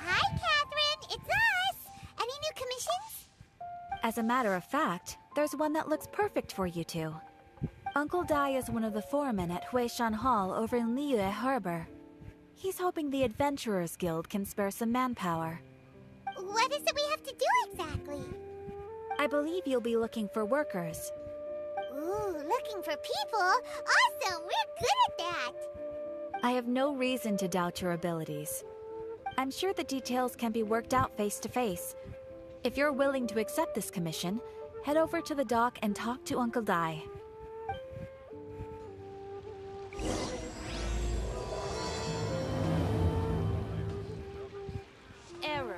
Hi, Catherine! It's us! Any new commissions? As a matter of fact, there's one that looks perfect for you two. Uncle Dai is one of the foremen at Huishan Hall over in Liyue Harbor. He's hoping the Adventurers Guild can spare some manpower. What is it we have to do exactly? I believe you'll be looking for workers. Ooh, looking for people? Awesome! We're good at that! I have no reason to doubt your abilities. I'm sure the details can be worked out face to face. If you're willing to accept this commission, head over to the dock and talk to Uncle Dai. Error.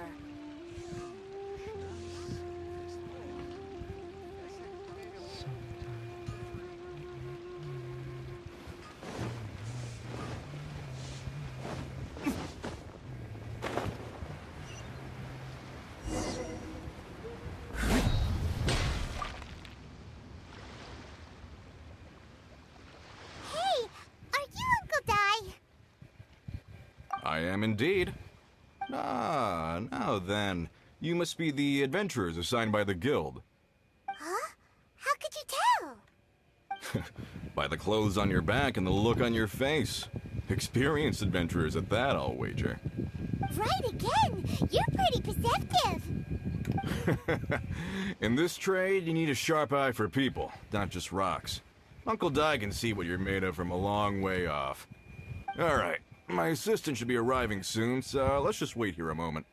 I am indeed. Ah, now then. You must be the adventurers assigned by the guild. Huh? How could you tell? By the clothes on your back and the look on your face. Experienced adventurers at that, I'll wager. Right again! You're pretty perceptive! In this trade, you need a sharp eye for people, not just rocks. Uncle Dai can see what you're made of from a long way off. Alright, my assistant should be arriving soon, so let's just wait here a moment.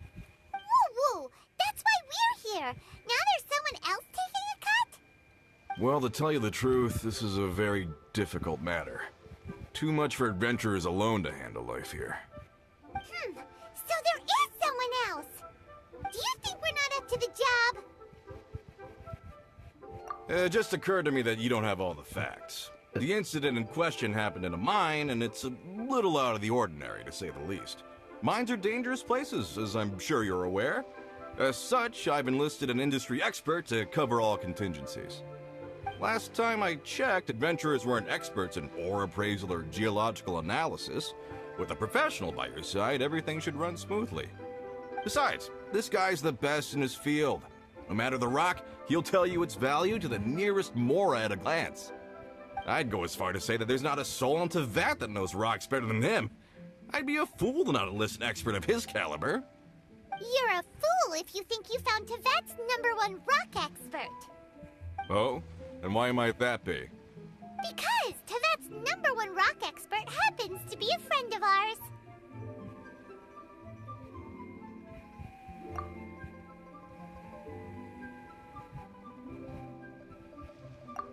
Woo-woo! That's why we're here! Now there's someone else taking a cut? Well, to tell you the truth, this is a very difficult matter. Too much for adventurers alone to handle life here. So there is someone else! Do you think we're not up to the job? It just occurred to me that you don't have all the facts. The incident in question happened in a mine, and it's a little out of the ordinary, to say the least. Mines are dangerous places, as I'm sure you're aware. As such, I've enlisted an industry expert to cover all contingencies. Last time I checked, adventurers weren't experts in ore appraisal or geological analysis. With a professional by your side, everything should run smoothly. Besides, this guy's the best in his field. No matter the rock, he'll tell you its value to the nearest mora at a glance. I'd go as far to say that there's not a soul on Tevat that knows rocks better than him. I'd be a fool to not enlist an expert of his caliber. You're a fool if you think you found Tevat's #1 rock expert. Oh? And why might that be? Because Tevat's #1 rock expert happens to be a friend of ours.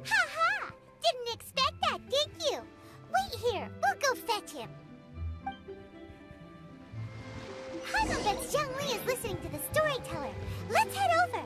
Ha-ha! Didn't expect that, did you? Wait here, we'll go fetch him. Haga bets Zhongli is listening to the storyteller. Let's head over.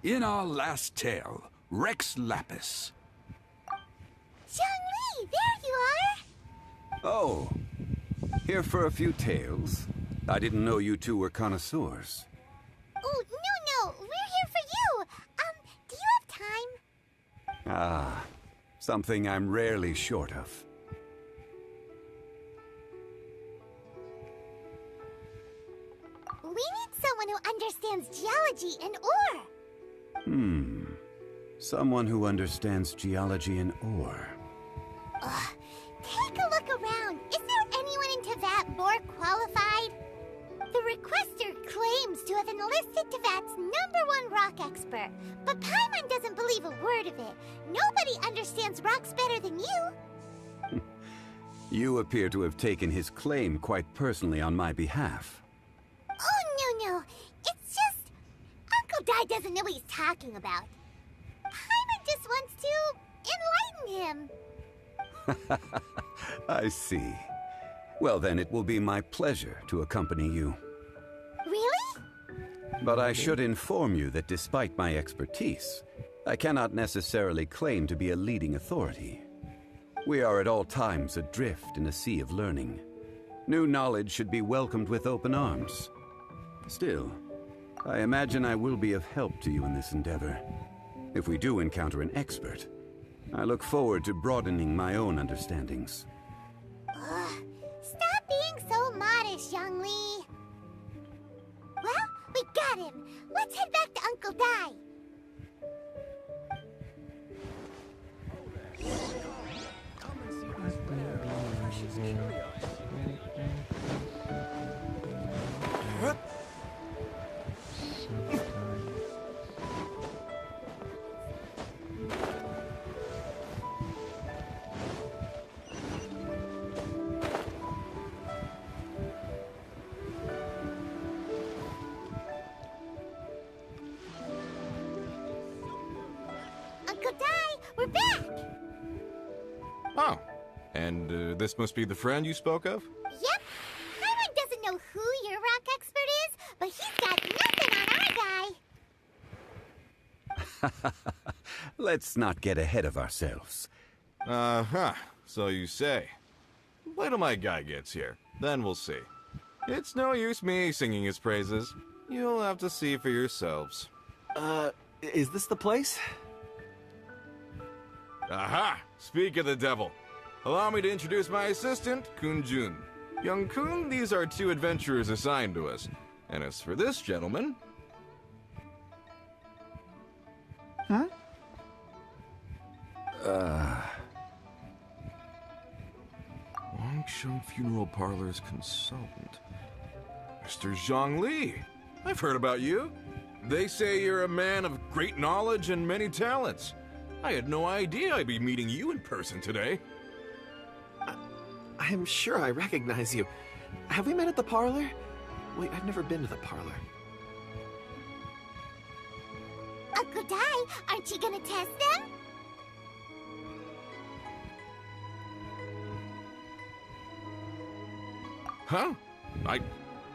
In our last tale, Rex Lapis. Zhongli, there you are! Oh, here for a few tales? I didn't know you two were connoisseurs. Oh, no, we're here for you! Do you have time? Ah, something I'm rarely short of. We need someone who understands geology geology and ore. Someone who understands geology and ore. Ugh. Take a look around. Is there anyone in Teyvat more qualified? The requester claims to have enlisted Teyvat's #1 rock expert, but Paimon doesn't believe a word of it. Nobody understands rocks better than you. You appear to have taken his claim quite personally on my behalf. Oh, no. It's just... Uncle Dai doesn't know what he's talking about. Paimon just wants to enlighten him. I see. Well, then it will be my pleasure to accompany you. Really? But I should inform you that despite my expertise, I cannot necessarily claim to be a leading authority. We are at all times adrift in a sea of learning. New knowledge should be welcomed with open arms. Still, I imagine I will be of help to you in this endeavor. If we do encounter an expert, I look forward to broadening my own understandings. Stop being so modest, Zhongli. Well, we got him. Let's head back to Uncle Dai. Uncle Dai, we're back! Oh, and this must be the friend you spoke of? Yep. Paimon doesn't know who your rock expert is, but he's got nothing on our guy. Let's not get ahead of ourselves. Uh-huh, so you say. Wait till my guy gets here, then we'll see. It's no use me singing his praises. You'll have to see for yourselves. Is this the place? Aha! Speak of the devil. Allow me to introduce my assistant, Kun Jun. Young Kun, these are 2 adventurers assigned to us. And as for this gentleman... Wangsheng Funeral Parlor's consultant. Mr. Zhongli. I've heard about you. They say you're a man of great knowledge and many talents. I had no idea I'd be meeting you in person today. I'm sure I recognize you. Have we met at the parlor? Wait, I've never been to the parlor. Uncle Dai, aren't you gonna test them? Huh?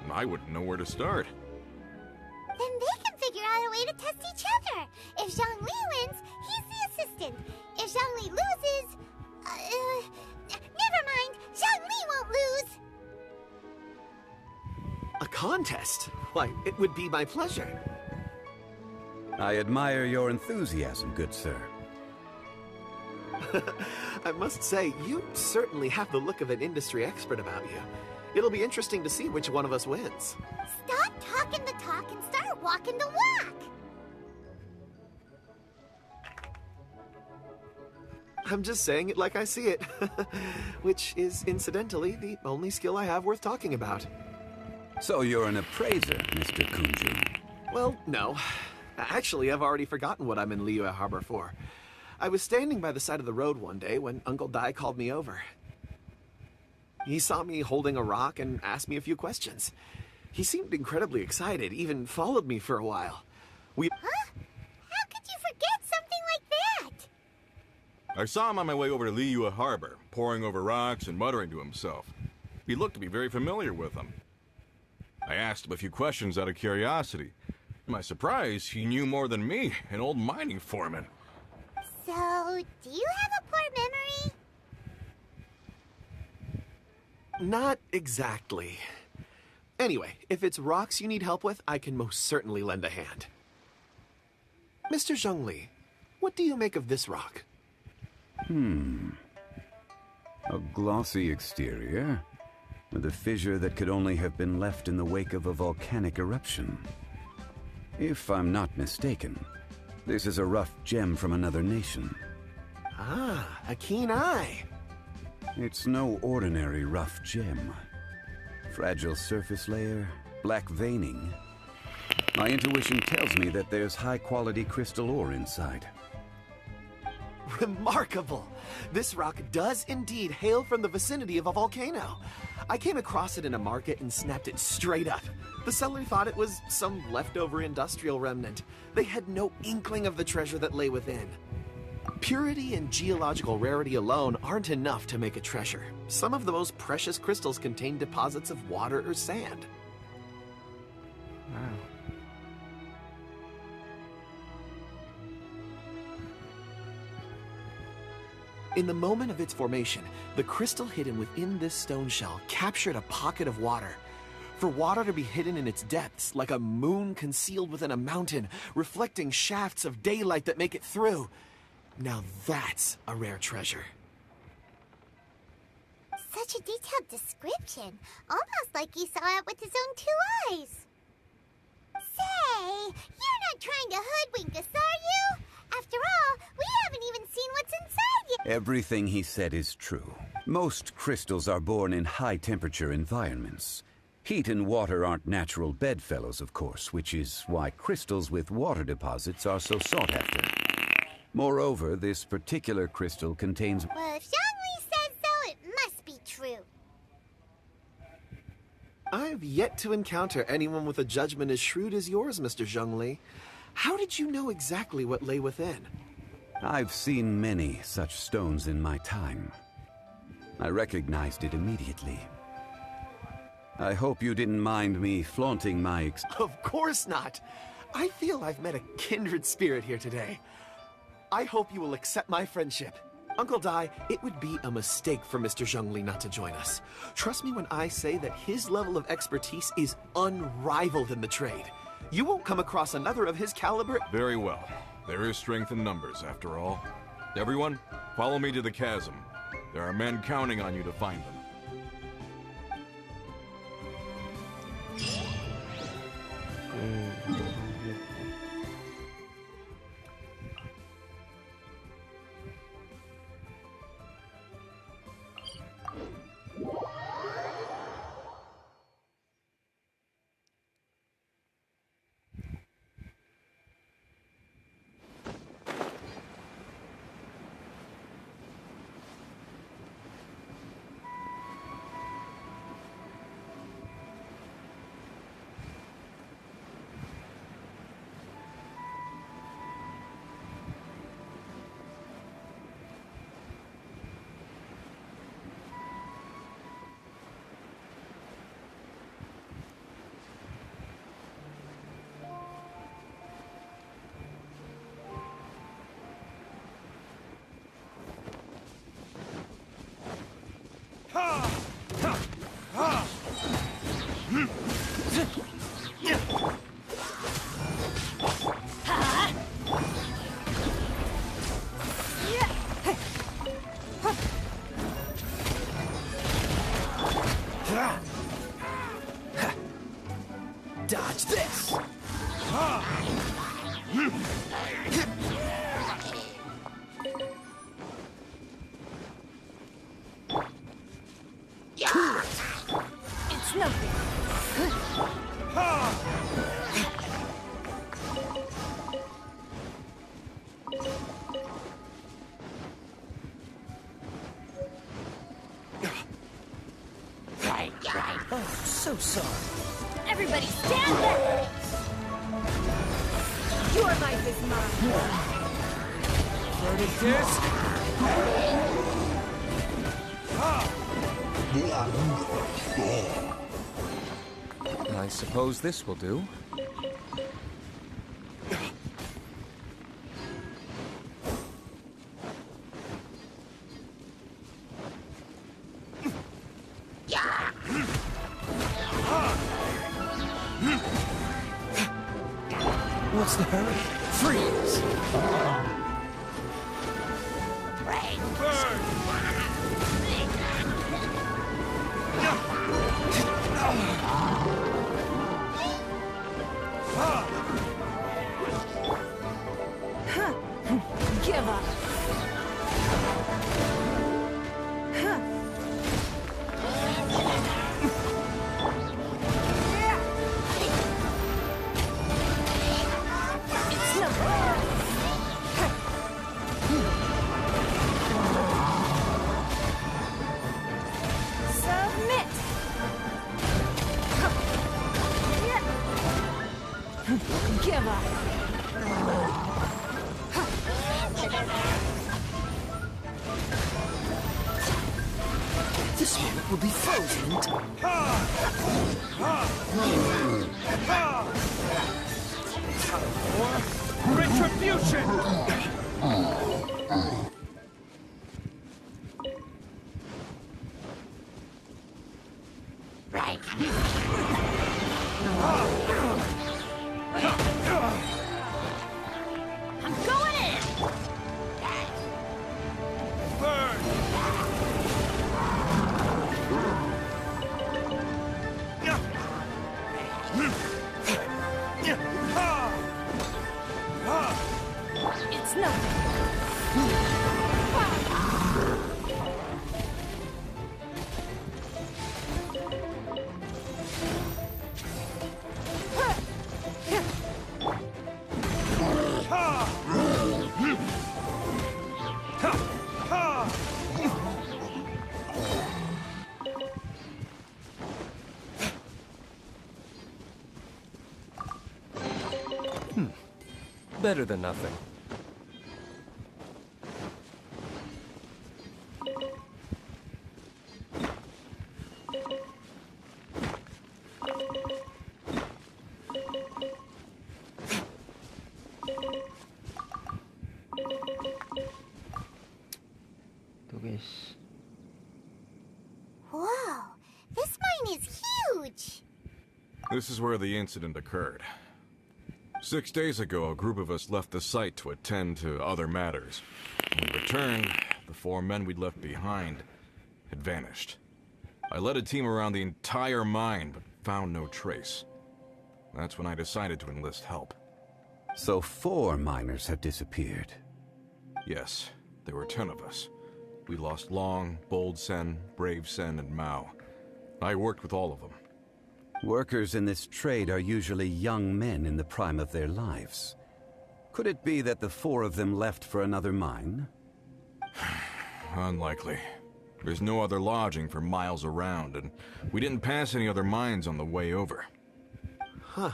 I wouldn't know where to start. Then they can figure out a way to test each other. If Zhongli wins, he's the assistant. If Zhongli loses... never mind. Zhongli won't lose. A contest? Why, it would be my pleasure. I admire your enthusiasm, good sir. I must say, you certainly have the look of an industry expert about you. It'll be interesting to see which one of us wins. Stop talking the talk and start walking the walk. I'm just saying it like I see it. Which is, incidentally, the only skill I have worth talking about. So you're an appraiser, Mr. Kunju. Well, no. Actually, I've already forgotten what I'm in Liyue Harbor for. I was standing by the side of the road one day when Uncle Dai called me over. He saw me holding a rock and asked me a few questions. He seemed incredibly excited, even followed me for a while. Huh? How could you forget something like that? I saw him on my way over to Liyue Harbor, poring over rocks and muttering to himself. He looked to be very familiar with them. I asked him a few questions out of curiosity. To my surprise, he knew more than me, an old mining foreman. So, do you have a poor memory? Not exactly. Anyway, if it's rocks you need help with, I can most certainly lend a hand. Mr. Zhongli, what do you make of this rock? A glossy exterior, with a fissure that could only have been left in the wake of a volcanic eruption. If I'm not mistaken, this is a rough gem from another nation. Ah, a keen eye. It's no ordinary rough gem. Fragile surface layer, black veining. My intuition tells me that there's high-quality crystal ore inside. Remarkable! This rock does indeed hail from the vicinity of a volcano. I came across it in a market and snapped it straight up. The seller thought it was some leftover industrial remnant. They had no inkling of the treasure that lay within. Purity and geological rarity alone aren't enough to make a treasure. Some of the most precious crystals contain deposits of water or sand. Wow. In the moment of its formation, the crystal hidden within this stone shell captured a pocket of water. For water to be hidden in its depths, like a moon concealed within a mountain, reflecting shafts of daylight that make it through. Now that's a rare treasure. Such a detailed description. Almost like he saw it with his own 2 eyes. Say, you're not trying to hoodwink us, are you? After all, we haven't even seen what's inside yet. Everything he said is true. Most crystals are born in high-temperature environments. Heat and water aren't natural bedfellows, of course, which is why crystals with water deposits are so sought after. Moreover, this particular crystal contains... Well, if Zhongli says so, it must be true. I've yet to encounter anyone with a judgment as shrewd as yours, Mr. Zhongli. How did you know exactly what lay within? I've seen many such stones in my time. I recognized it immediately. I hope you didn't mind me flaunting my Of course not. I feel I've met a kindred spirit here today. I hope you will accept my friendship. Uncle Dai, it would be a mistake for Mr. Zhongli not to join us. Trust me when I say that his level of expertise is unrivaled in the trade. You won't come across another of his caliber. Very well. There is strength in numbers, after all. Everyone, follow me to the chasm. There are men counting on you to find them. Dodge this! It's nothing. Oh, so sorry. Everybody stand there! Your life is mine. Verdict is... I suppose this will do. What's the hurry? Freeze! forever! This moment will be frozen in time. Retribution! I'm going in! Burn! It's nothing! Better than nothing. Whoa, this mine is huge! This is where the incident occurred. 6 days ago, a group of us left the site to attend to other matters. When we returned, the 4 men we'd left behind had vanished. I led a team around the entire mine, but found no trace. That's when I decided to enlist help. So 4 miners have disappeared. Yes, there were 10 of us. We lost Long, Bold Sen, Brave Sen, and Mao. I worked with all of them. Workers in this trade are usually young men in the prime of their lives. Could it be that the 4 of them left for another mine? Unlikely. There's no other lodging for miles around, and we didn't pass any other mines on the way over. Huh.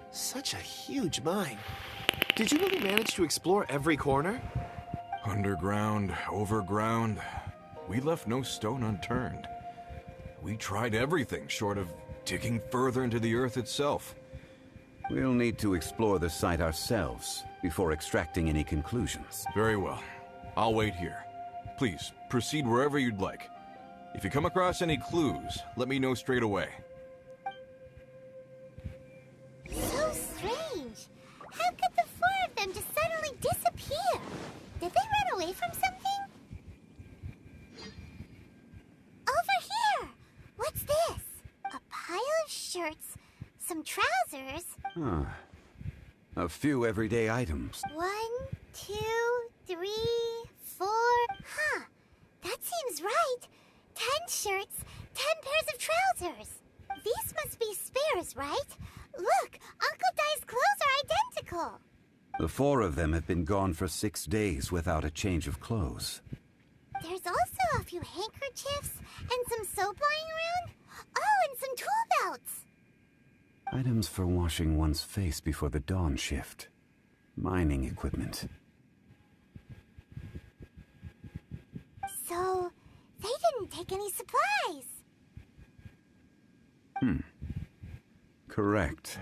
Such a huge mine. Did you really manage to explore every corner? Underground, overground, we left no stone unturned. We tried everything short of digging further into the earth itself. We'll need to explore the site ourselves before extracting any conclusions. Very well. I'll wait here. Please, proceed wherever you'd like. If you come across any clues, let me know straight away. So strange. How could the 4 of them just suddenly disappear? Did they run away from something? Over here! What's this? A pile of shirts, some trousers. Huh. A few everyday items. 1, 2, 3, 4. Huh. That seems right. 10 shirts, 10 pairs of trousers. These must be spares, right? Look, Uncle Dai's clothes are identical. The 4 of them have been gone for 6 days without a change of clothes. There's also a few handkerchiefs and some soap lying around. Oh, and some tool belts. Items for washing one's face before the dawn shift. Mining equipment. So, they didn't take any supplies. Correct.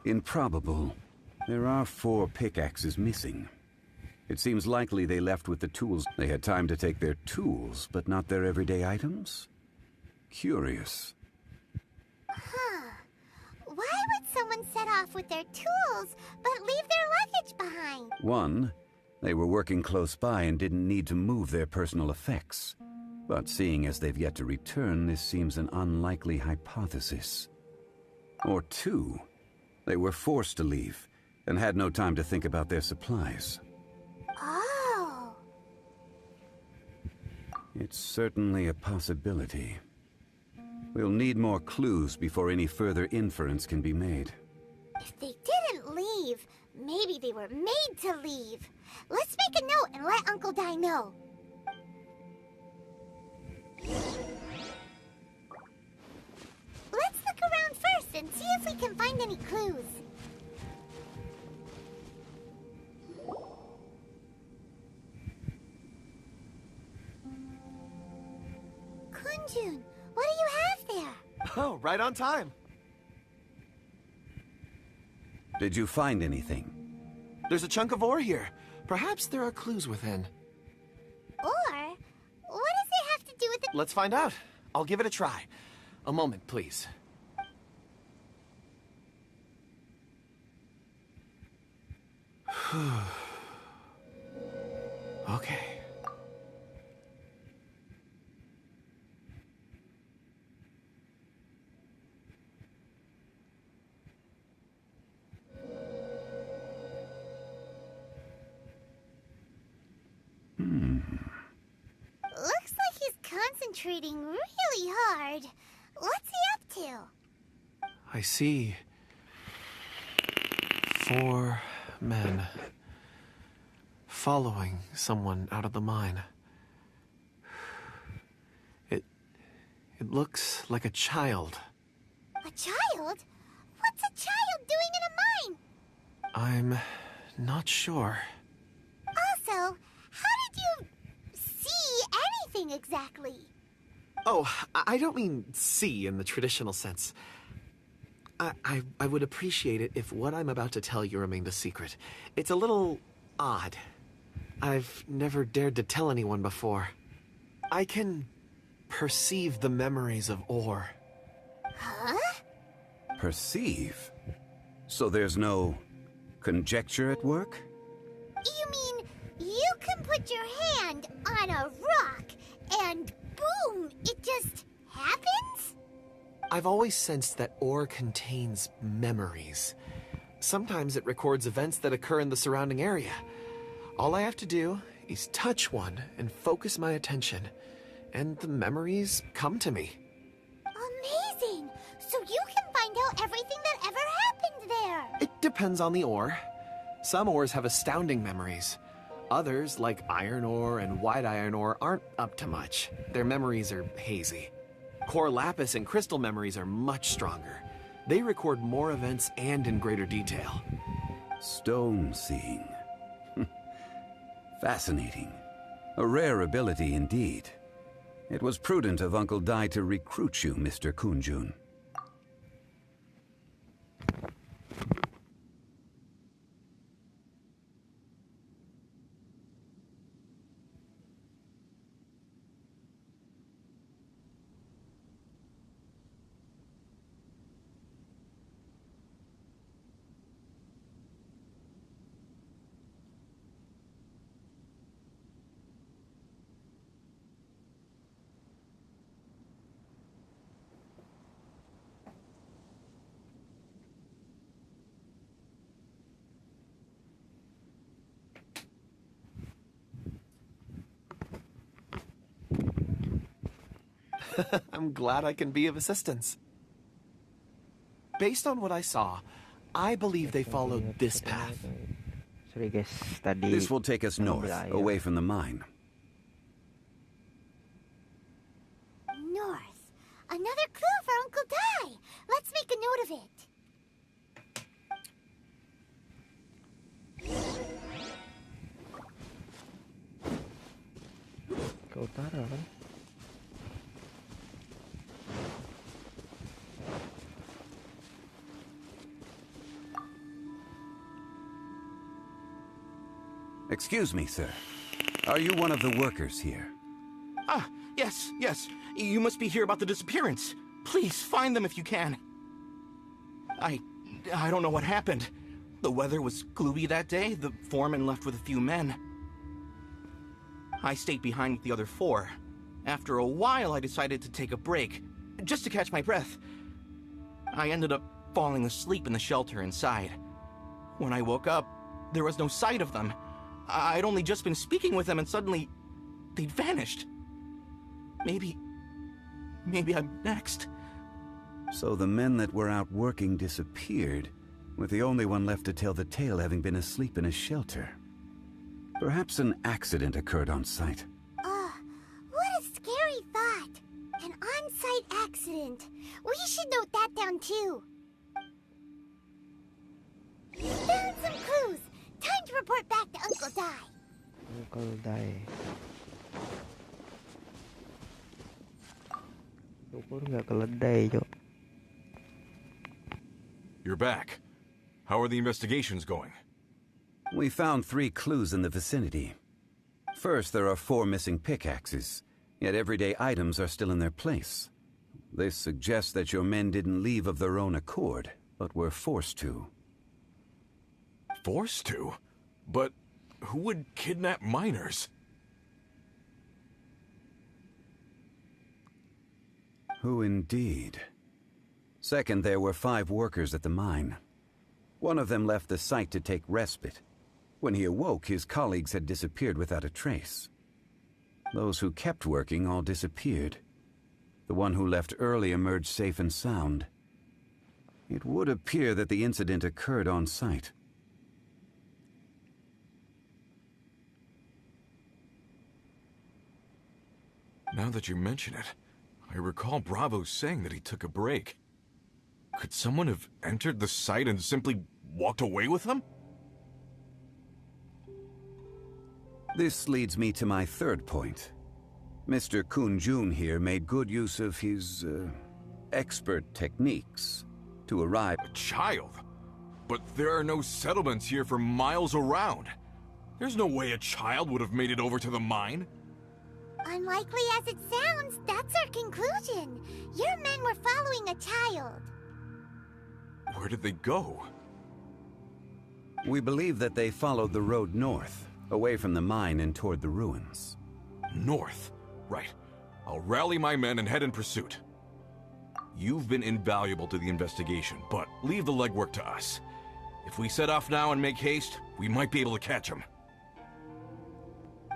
Improbable. There are 4 pickaxes missing. It seems likely they left with the tools. They had time to take their tools, but not their everyday items? Curious. Huh. Why would someone set off with their tools, but leave their luggage behind? 1, they were working close by and didn't need to move their personal effects. But seeing as they've yet to return, this seems an unlikely hypothesis. Or 2, they were forced to leave and had no time to think about their supplies. Oh. It's certainly a possibility. We'll need more clues before any further inference can be made. If they didn't leave, maybe they were made to leave. Let's make a note and let Uncle Dai know. Let's look around first and see if we can find any clues. Kunjun, what do you have there? Oh, right on time. Did you find anything? There's a chunk of ore here. Perhaps there are clues within. Or, what does it have to do with the... Let's find out. I'll give it a try. A moment, please. Okay. Looks like he's concentrating really hard. What's he up to? I see 4 men following someone out of the mine. It looks like a child. A child? What's a child doing in a mine? I'm not sure. Also, how did you see anything exactly? Oh, I don't mean see in the traditional sense. I would appreciate it if what I'm about to tell you remained a secret. It's a little odd. I've never dared to tell anyone before. I can perceive the memories of ore. Huh? Perceive? So there's no conjecture at work? You mean you can put your hand on a rock and boom, it just happens? I've always sensed that ore contains memories. Sometimes it records events that occur in the surrounding area. All I have to do is touch one and focus my attention, and the memories come to me. Amazing! So you can find out everything that ever happened there. It depends on the ore. Some ores have astounding memories. Others, like iron ore and white iron ore, aren't up to much. Their memories are hazy. Core lapis and crystal memories are much stronger. They record more events and in greater detail. Stone seeing. Fascinating. A rare ability indeed. It was prudent of Uncle Dai to recruit you, Mr. Kunjun. I'm glad I can be of assistance. Based on what I saw, I believe they followed this path. Sorry guys, tadi This will take us north, belayar. away from the mine. North. Another clue for Uncle Dai. Let's make a note of it. Ke utara kan? Excuse me, sir. Are you one of the workers here? Ah, yes. You must be here about the disappearance. Please, find them if you can. I don't know what happened. The weather was gloomy that day. The foreman left with a few men. I stayed behind with the other 4. After a while, I decided to take a break, just to catch my breath. I ended up falling asleep in the shelter inside. When I woke up, there was no sight of them. I'd only just been speaking with them and suddenly they'd vanished. Maybe I'm next. So the men that were out working disappeared, with the only one left to tell the tale having been asleep in a shelter. Perhaps an accident occurred on site. What a scary thought. An on-site accident. We should note that down too. Uncle Die. Syukur nggak keledai, Cok. You're back. How are the investigations going? We found 3 clues in the vicinity. First, there are 4 missing pickaxes, yet everyday items are still in their place. This suggests that your men didn't leave of their own accord, but were forced to. Forced to? But who would kidnap miners? Who indeed? Second, there were 5 workers at the mine. One of them left the site to take respite. When he awoke, his colleagues had disappeared without a trace. Those who kept working all disappeared. The one who left early emerged safe and sound. It would appear that the incident occurred on site. Now that you mention it, I recall Bravo saying that he took a break. Could someone have entered the site and simply walked away with him? This leads me to my third point. Mr. Kun-jun here made good use of his, expert techniques to arrive. A child? But there are no settlements here for miles around. There's no way a child would have made it over to the mine. Unlikely as it sounds, that's our conclusion. Your men were following a child. Where did they go? We believe that they followed the road north, away from the mine and toward the ruins. North. Right. I'll rally my men and head in pursuit. You've been invaluable to the investigation, but leave the legwork to us. If we set off now and make haste, we might be able to catch them.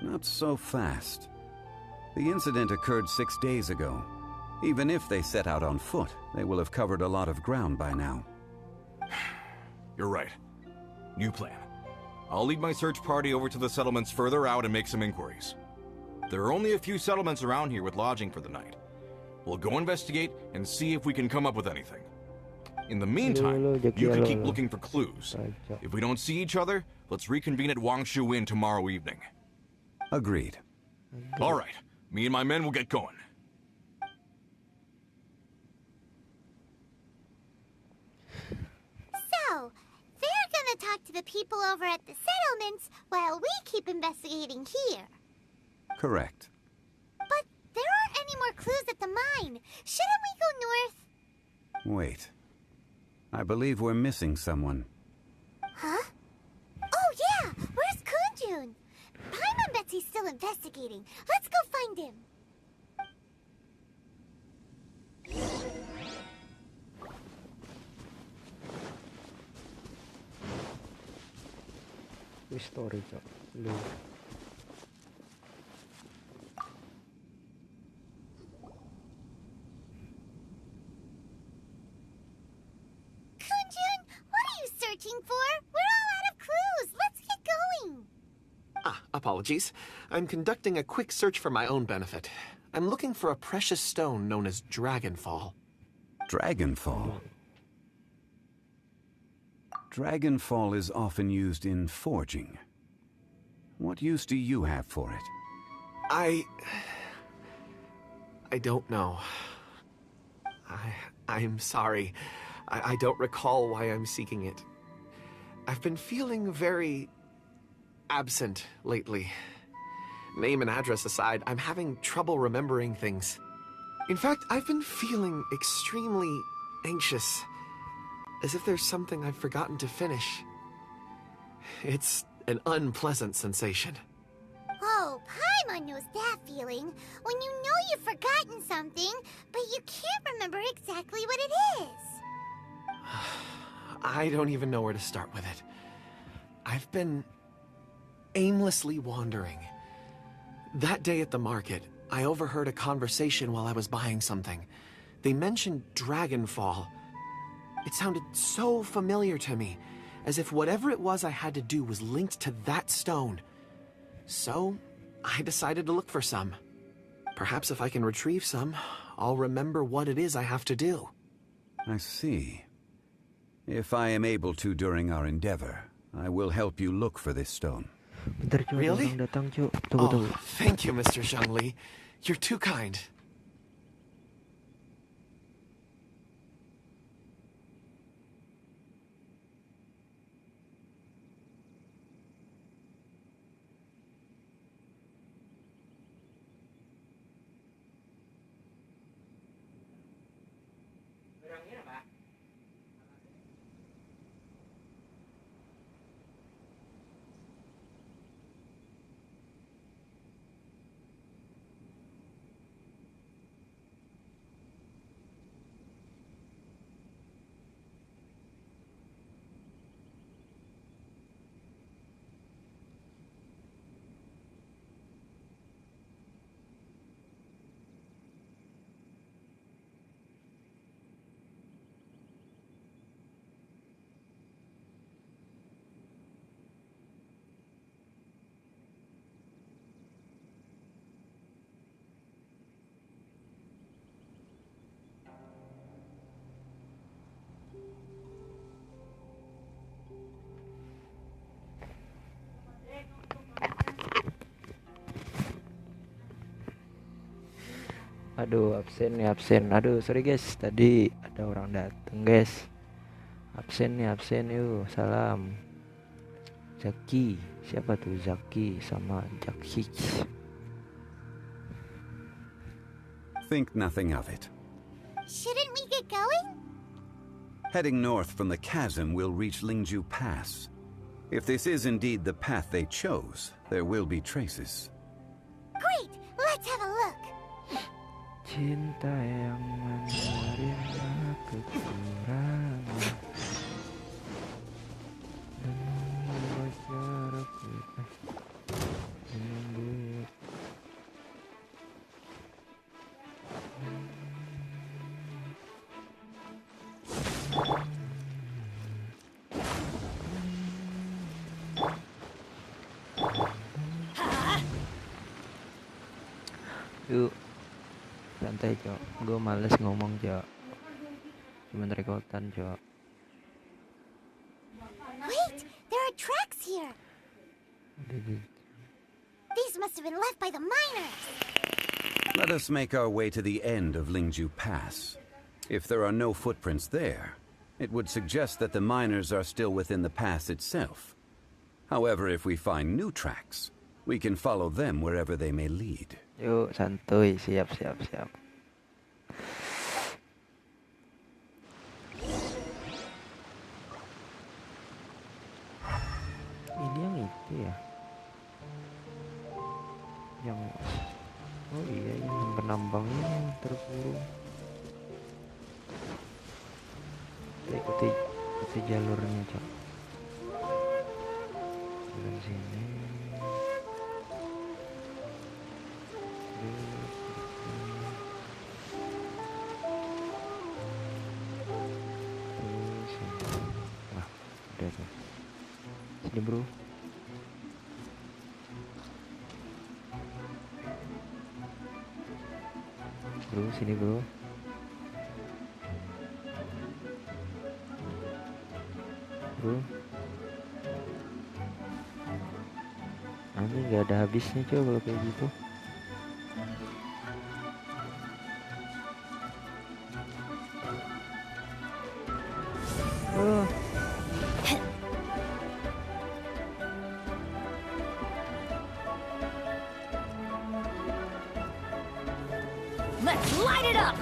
Not so fast. The incident occurred 6 days ago. Even if they set out on foot, they will have covered a lot of ground by now. You're right. New plan. I'll lead my search party over to the settlements further out and make some inquiries. There are only a few settlements around here with lodging for the night. We'll go investigate and see if we can come up with anything. In the meantime, you can keep looking for clues. If we don't see each other, let's reconvene at Wangshu Inn tomorrow evening. Agreed. All right. Me and my men will get going. So, they're gonna talk to the people over at the settlements while we keep investigating here. Correct. But there aren't any more clues at the mine. Shouldn't we go north? Wait. I believe we're missing someone. Huh? Oh yeah! Where's Kunjun? Paimon bets he's still investigating. Let's go find him. Wis story, Cok. Lu. Kunjun, what are you searching for? We're all out of clues. Let's get going. Apologies. I'm conducting a quick search for my own benefit. I'm looking for a precious stone known as Dragonfall. Dragonfall? Dragonfall is often used in forging. What use do you have for it? I don't know. I'm sorry. I don't recall why I'm seeking it. I've been feeling very absent lately. Name and address aside, I'm having trouble remembering things. In fact, I've been feeling extremely anxious, as if there's something I've forgotten to finish. It's an unpleasant sensation. Oh, Paimon knows that feeling. When you know you've forgotten something, but you can't remember exactly what it is. I don't even know where to start with it. I've been aimlessly wandering. That day at the market, I overheard a conversation while I was buying something. They mentioned Dragonfall. It sounded so familiar to me, as if whatever it was I had to do was linked to that stone. So, I decided to look for some. Perhaps if I can retrieve some, I'll remember what it is I have to do. I see. If I am able to during our endeavor, I will help you look for this stone. Bentar Cok, ada Really? orang datang Cok. Tunggu. Thank you, Mr. Zhongli. You're too kind. Aduh, absen nih, absen. Aduh, sorry guys, tadi ada orang dateng guys. Absen yuk. Salam. Zaki, siapa tuh Zaki sama Jaki? Think nothing of it. Shouldn't we get going? Heading north from the chasm, we'll reach Lingju Pass. If this is indeed the path they chose, there will be traces. Great, let's have a look. Cinta yang menerima kekurangan dan membuat jarak kita membuat yuk santai Cok, gue males ngomong Cok, cuman rekotan Cok. Wait, there are tracks here. These must have been left by the miners. Let us make our way to the end of Lingju Pass. If there are no footprints there, it would suggest that the miners are still within the pass itself. However, if we find new tracks, we can follow them wherever they may lead. Yuk santuy, siap. Ini yang itu ya, yang oh iya yang penambangnya yang terkurung. Kita ikuti jalurnya Cok. Jalan sini. Nah, udah tuh. Sini bro. Bro, sini bro. Bro. Ini nggak ada habisnya coba kalau kayak gitu. Let's light it up!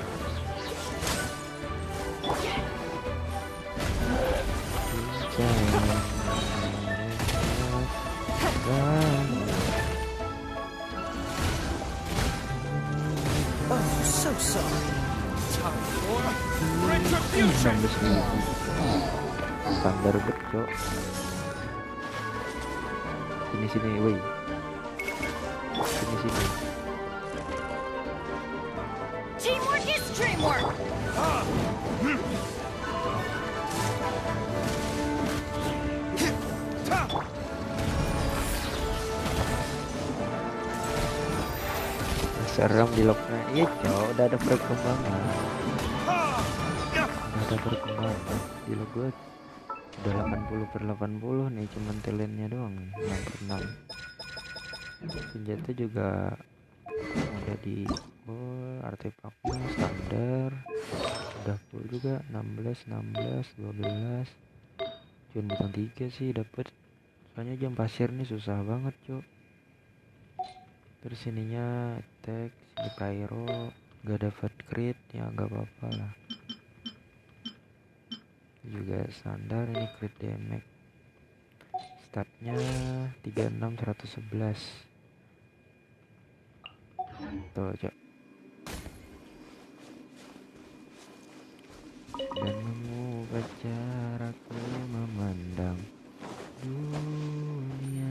Oh, so sorry. Time for retribution. Standar betul. Sini woi. Sini. Teamwork is dreamwork! Serem di locknya. Iya Cok, udah ada perkembangan. Di lock gue Udah 80/80 nih, cuman talentnya doang 6/6. Senjata juga ada di artefaknya standar. Udah full juga 16, 12. Cuma bintang 3 sih dapet. Soalnya jam pasir nih susah banget, Cok. Terus ininya attack, sini pyro, gak dapat crit, ya gak apa-apa lah. Juga standar ini crit damage. Statnya 36 111. Tuh, Cok. Dan mengubah caraku memandang dunia.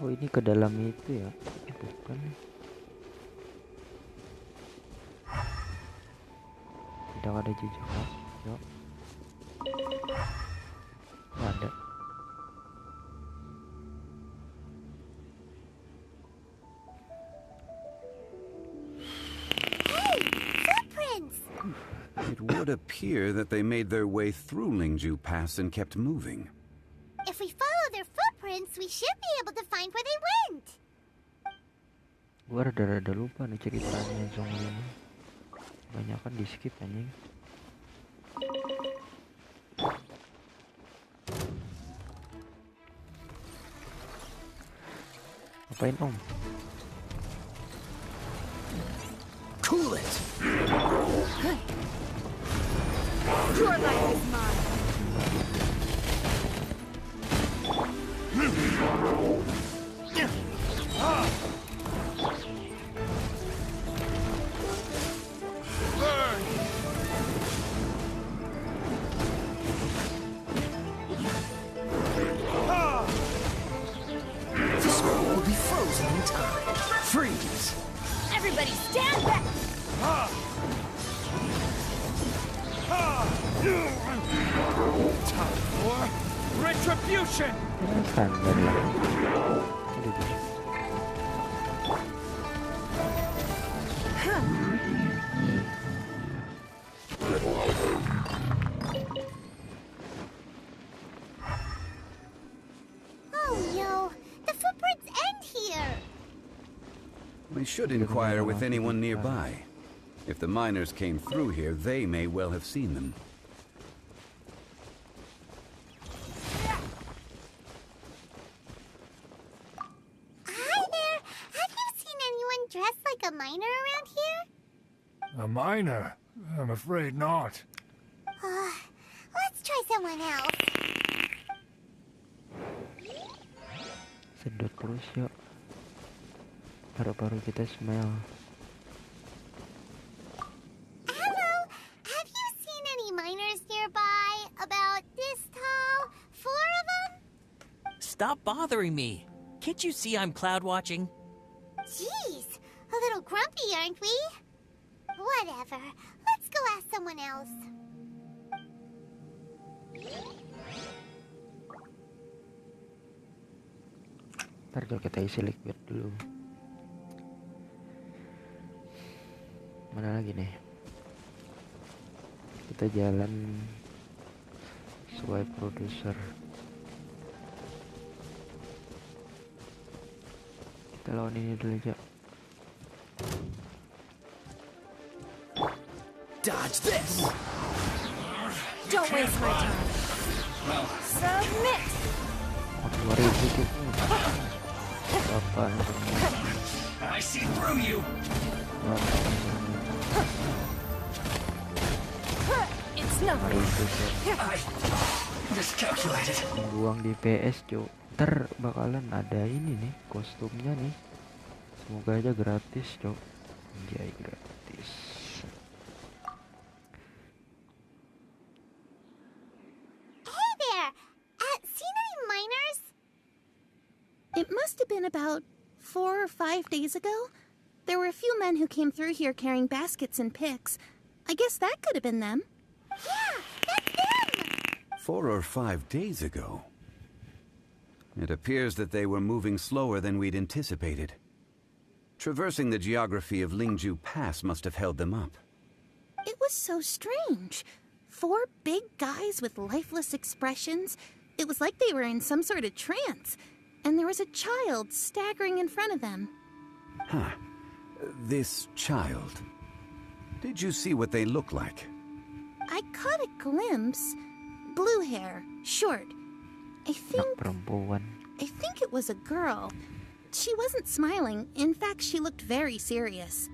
Oh, ini ke dalam itu ya? Bukan. Tidak ada jejak. Yuk. Oh, ada. Footprints! It would appear that they made their way through Lingju Pass and kept moving. If we follow their footprints, we should be able to find where they went. Gua rada-rada lupa nih ceritanya Zhongli ini. Banyak kan di skip anjing. Apain Om? Cool it! Your life is mine. Burn! This world will be frozen in time. Freeze! Everybody stand back! Time for retribution! Standar lah. Aduh, aduh. Oh no, the footprints end here. We should inquire with anyone nearby. If the miners came through here, they may well have seen them. Hi there. Have you seen anyone dressed like a miner around here? A miner? I'm afraid not. Let's try someone else. Sedot terus yuk. Paru-paru kita smell. Hello. Have you seen any miners nearby? About this tall? 4 of them? Stop bothering me. Can't you see I'm cloud watching? Jeez, a little grumpy, aren't we? Whatever. Let's go ask someone else. Ntar coba kita isi liquid dulu. Mana lagi nih? Kita jalan sesuai produser. Kita lawan ini dulu aja. Dodge this! Don't waste my time. Submit! 2000 tuh. Bapak I see through you! It's nothing. 2000 I miscalculated. buang di PS cok. Ntar bakalan ada ini nih kostumnya nih. Semoga aja gratis cok. Anjay gratis. Hey there. Seen any miners? It must have been about 4 or 5 days ago? There were a few men who came through here carrying baskets and picks. I guess that could have been them. Yeah, that's them! 4 or 5 days ago. It appears that they were moving slower than we'd anticipated. Traversing the geography of Lingju Pass must have held them up. It was so strange. 4 big guys with lifeless expressions. It was like they were in some sort of trance. And there was a child staggering in front of them. Huh. This child. Did you see what they look like? I caught a glimpse. Blue hair, short. I think it was a girl. She wasn't smiling. In fact, she looked very serious.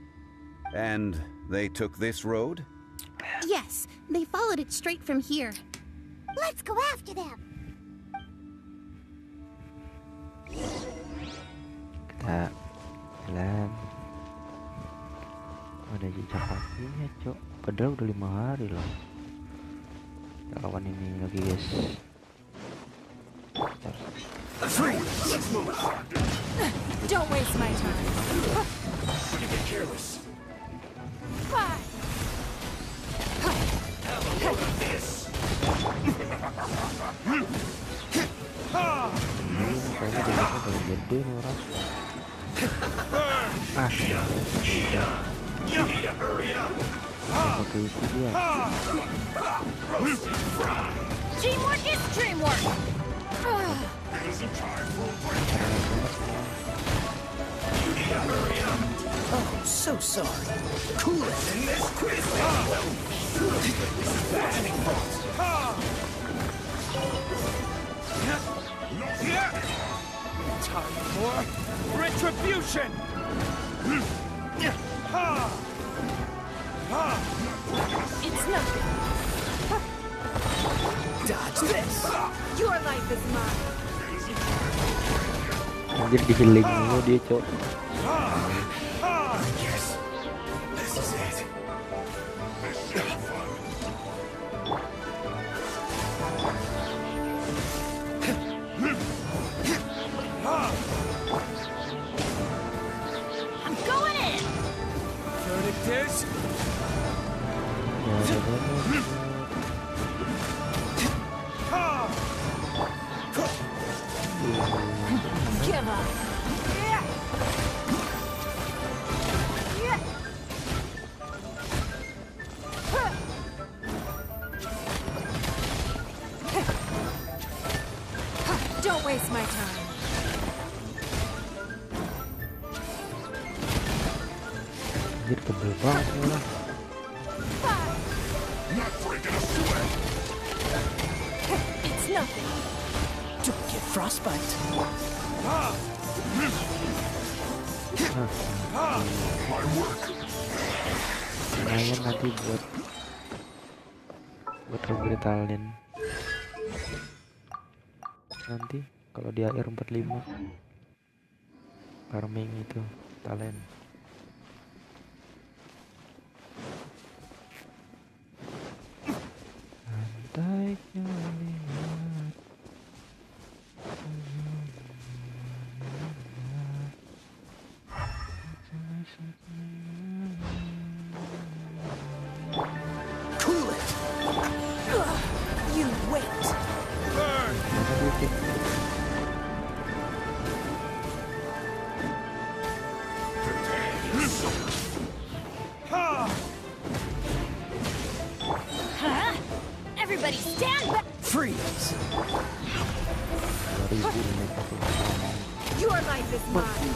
And they took this road? Yes, they followed it straight from here. Let's go after them. Kita jalan. Ada jejak kakinya, Cok. Padahal udah 5 hari loh. Kita lawan ini lagi, guys. Don't waste my time. You get careless. Have a load of this. Kayaknya dia paling gede nih orang. Pakai itu dia. Teamwork is dreamwork. Oh, so sorry. Cool it in this quiz. Time for retribution! It's nothing. Dodge this. Your life is mine. Anjir di healing dulu dia, Cok. Yes. This is it. I'm going in. Verdict is... Give up. Don't waste my time. Anjir tebel banget nih orang. Not breaking a sweat. It's nothing. Don't get frostbite. My work. Lumayan nanti buat regetalin nanti kalau di akhir 45 farming itu talent. Santai melihat Cool it. You wait. Huh? Everybody stand back. Freeze. Your life is mine.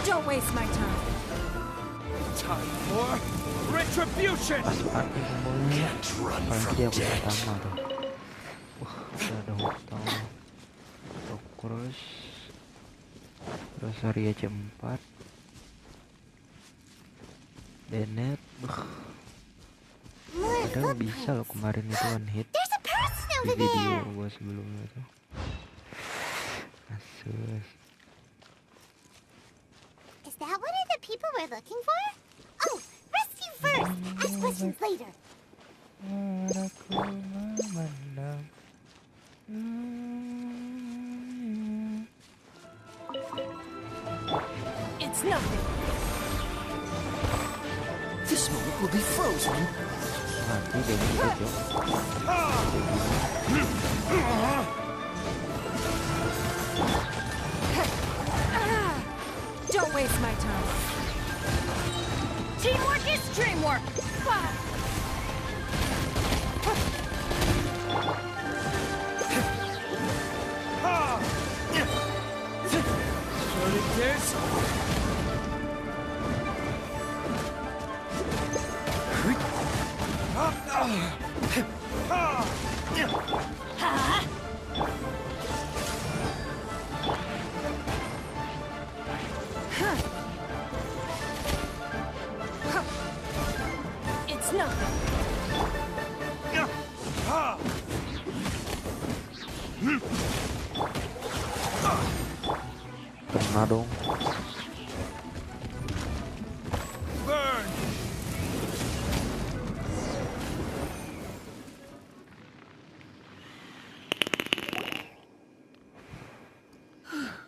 Don't waste my time. Time for retribution! pas party semuanya pasti aku pertama tuh. Wah, udah ada hutang terus Arya C4 Denet. Padahal bisa loh kemarin itu one hit There's a person di over video there. gua sebelumnya tuh. Asus. Is that one of the people we're looking for? Oh, rescue first. Ask questions later. It's nothing. This moment will be frozen. Don't waste my time. Teamwork is dreamwork. It's nothing. Kena dong.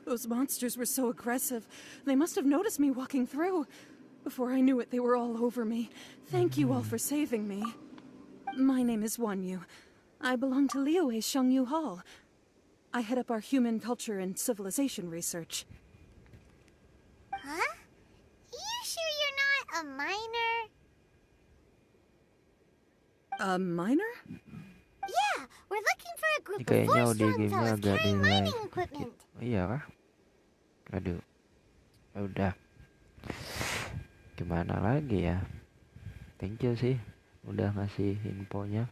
Those monsters were so aggressive. They must have noticed me walking through. Before I knew it, they were all over me. Thank you all for saving me. My name is Wanyu. I belong to Liyue Shengyu Hall. I head up our human culture and civilization research. Huh? You sure you're not a miner? A miner? Yeah, we're looking for a group of Kayaknya 4 audio strong gamenya fellas agak carrying delay. mining equipment. Iya kah? Aduh. Ya udah. Gimana lagi ya? Thank you sih udah ngasih infonya.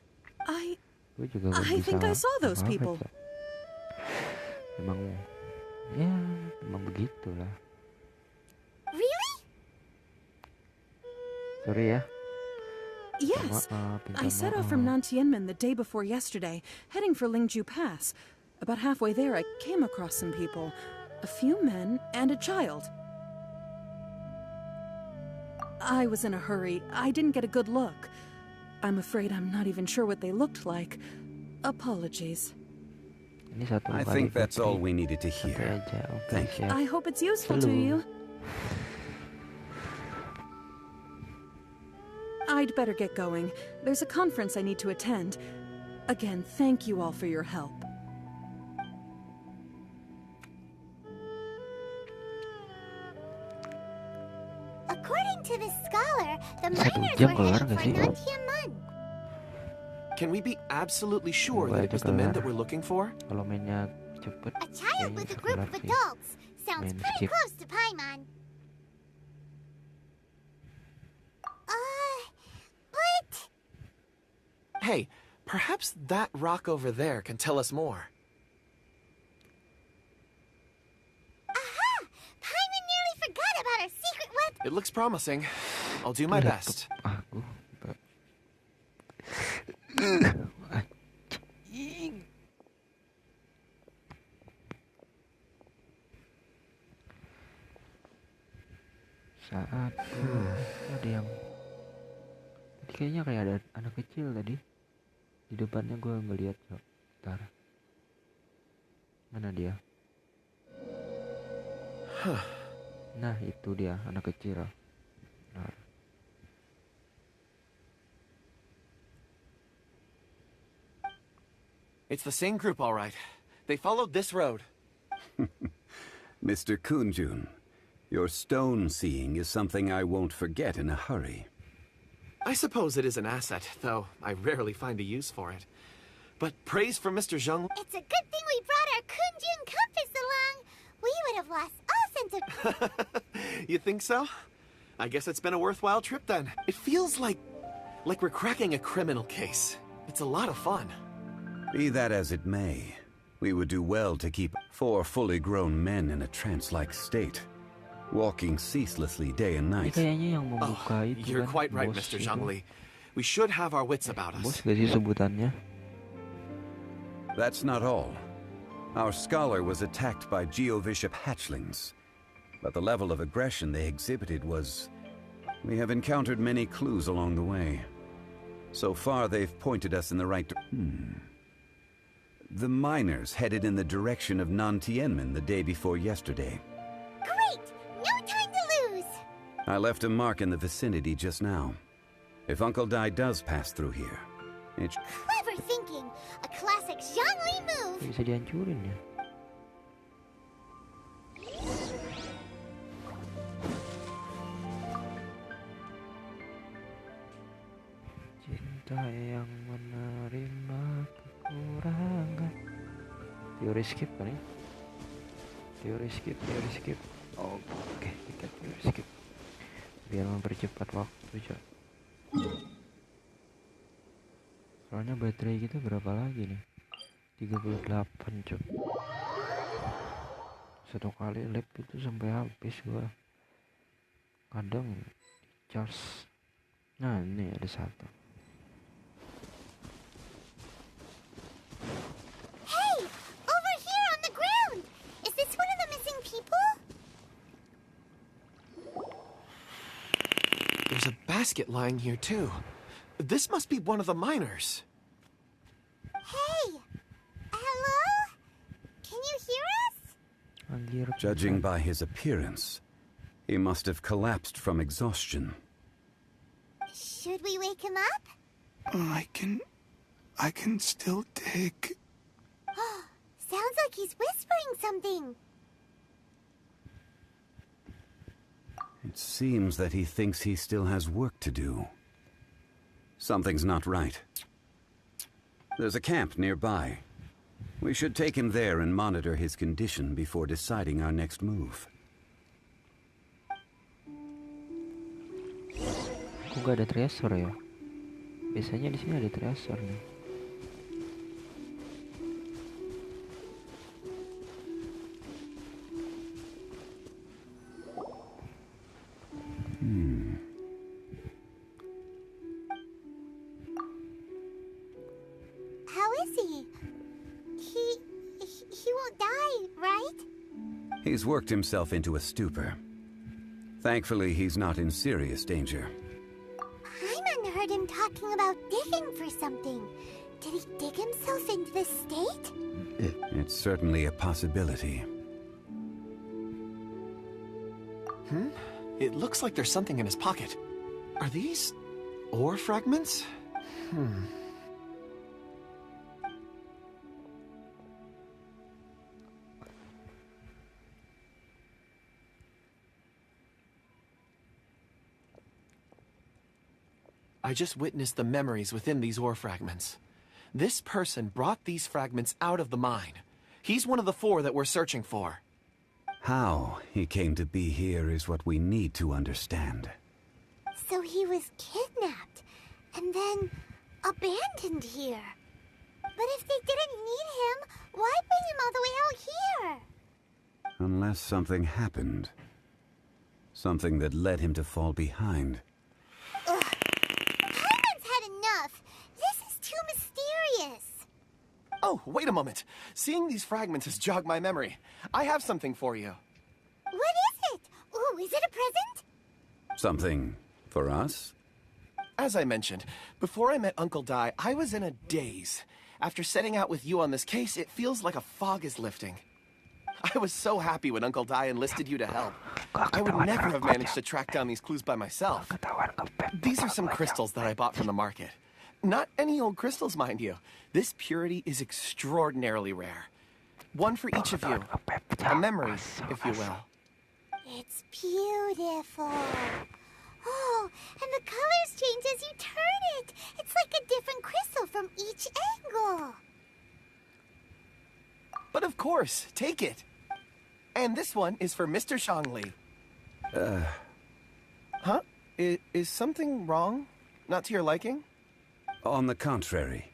Gue juga gak I bisa think I saw those apa-apa, people. Cak. Emang begitulah. Really? Sorry ya. Yes. I set off from Nantianmen the day before yesterday, heading for Lingju Pass. About halfway there, I came across some people. A few men and a child. I was in a hurry. I didn't get a good look. I'm afraid I'm not even sure what they looked like. Apologies. I think that's all we needed to hear. Thank you. I hope it's useful to you. I'd better get going. There's a conference I need to attend. Again, thank you all for your help. According to this scholar, the Satu miners jam were kelar heading nggak for sih? Nantiamen. Can we be absolutely sure Coba that it aja was the men kelar. that we're looking for? Kalau mainnya cepet, A child kayaknya with a bisa group kelar of sih. adults. Sounds Main pretty skip. close to Paimon. But... Hey, perhaps that rock over there can tell us more. Aha! Paimon nearly forgot about our secret weapon. It looks promising. I'll do my best. Aku. Saat ada yang tadi kayaknya kayak ada anak kecil tadi di depannya, gue ngeliat. Bentar, mana dia? Nah itu dia anak kecil. Nah. It's the same group, all right. They followed this road. Mr. Kunjun, your stone seeing is something I won't forget in a hurry. I suppose it is an asset, though I rarely find a use for it. But praise for Mr. Zhongli. It's a good thing we brought our Kunjun compass along. We would have lost all sense of... You think so? I guess it's been a worthwhile trip then. It feels like we're cracking a criminal case. It's a lot of fun. Be that as it may, we would do well to keep 4 fully grown men in a trance-like state, walking ceaselessly day and night. Kayaknya yang membuka itu You're kan quite right, bos Mr. itu. Zhongli. We should have our wits about us. Bos gak sih sebutannya? That's not all. Our scholar was attacked by Geovishap hatchlings, but the level of aggression they exhibited was We have encountered many clues along the way. So far, they've pointed us in the right The miners headed in the direction of Nantianmen the day before yesterday. Great! No time to lose! I left a mark in the vicinity just now. If Uncle Dai does pass through here, it's... Clever thinking! A classic Zhongli move! Bisa dihancurin ya. Cinta yang menerima kekurangan. Teori skip kan ya? Teori skip. Oke, kita teori skip. Biar mempercepat waktu, Cok. Soalnya baterai kita berapa lagi nih? 38, Cok. Satu kali lap itu sampai habis gua. Kadang charge. Nah, ini ada satu. Hey! Over here on the ground! Is this one of the missing people? There's a basket lying here, too. This must be one of the miners. Hey! Hello? Can you hear us? Judging by his appearance, he must have collapsed from exhaustion. Should we wake him up? I can still dig. Sounds like he's whispering something. It seems that he thinks he still has work to do. Something's not right. There's a camp nearby. We should take him there and monitor his condition before deciding our next move. Kok gak ada treasure ya? Biasanya di sini ada treasure nih. How is he? He won't die, right? He's worked himself into a stupor. Thankfully, he's not in serious danger. Hyman heard him talking about digging for something. Did he dig himself into this state? It's certainly a possibility. It looks like there's something in his pocket. Are these ore fragments? I just witnessed the memories within these ore fragments. This person brought these fragments out of the mine. He's one of the 4 that we're searching for. How he came to be here is what we need to understand. So he was kidnapped and then abandoned here. But if they didn't need him, why bring him all the way out here? Unless something happened. Something that led him to fall behind. Hyman's had enough. This is too mysterious. Oh, wait a moment. Seeing these fragments has jogged my memory. I have something for you. What is it? Ooh, is it a present? Something for us? As I mentioned, before I met Uncle Dai, I was in a daze. After setting out with you on this case, it feels like a fog is lifting. I was so happy when Uncle Dai enlisted you to help. I would never have managed to track down these clues by myself. These are some crystals that I bought from the market. Not any old crystals, mind you. This purity is extraordinarily rare. One for each of you. A memory, if you will. It's beautiful. Oh, and the colors change as you turn it. It's like a different crystal from each angle. But of course, take it. And this one is for Mr. Zhongli. Huh? Is something wrong? Not to your liking? On the contrary.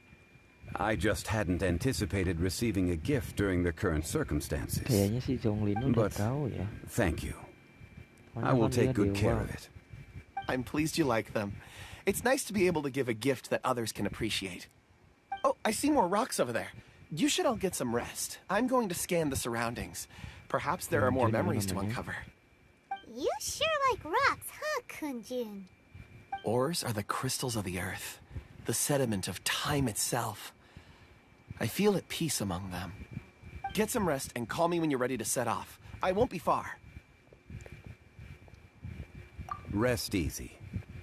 I just hadn't anticipated receiving a gift during the current circumstances. Kayaknya si Zhongli ini udah But tahu ya. thank you. I will take good care of it. I'm pleased you like them. It's nice to be able to give a gift that others can appreciate. Oh, I see more rocks over there. You should all get some rest. I'm going to scan the surroundings. Perhaps there are more memories to uncover. You sure like rocks, huh, Kunjun? Ores are the crystals of the earth, the sediment of time itself. I feel at peace among them. Get some rest and call me when you're ready to set off. I won't be far. Rest easy.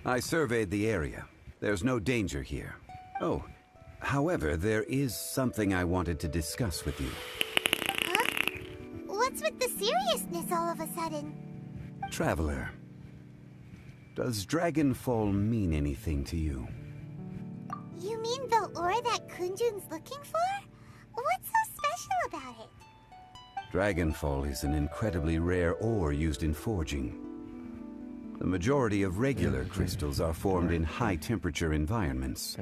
I surveyed the area. There's no danger here. Oh, however, there is something I wanted to discuss with you. Huh? What's with the seriousness all of a sudden? Traveler, does Dragonfall mean anything to you? You mean the ore that Kunjun's looking for? What's so special about it? Dragonfall is an incredibly rare ore used in forging. The majority of regular crystals are formed in high-temperature environments.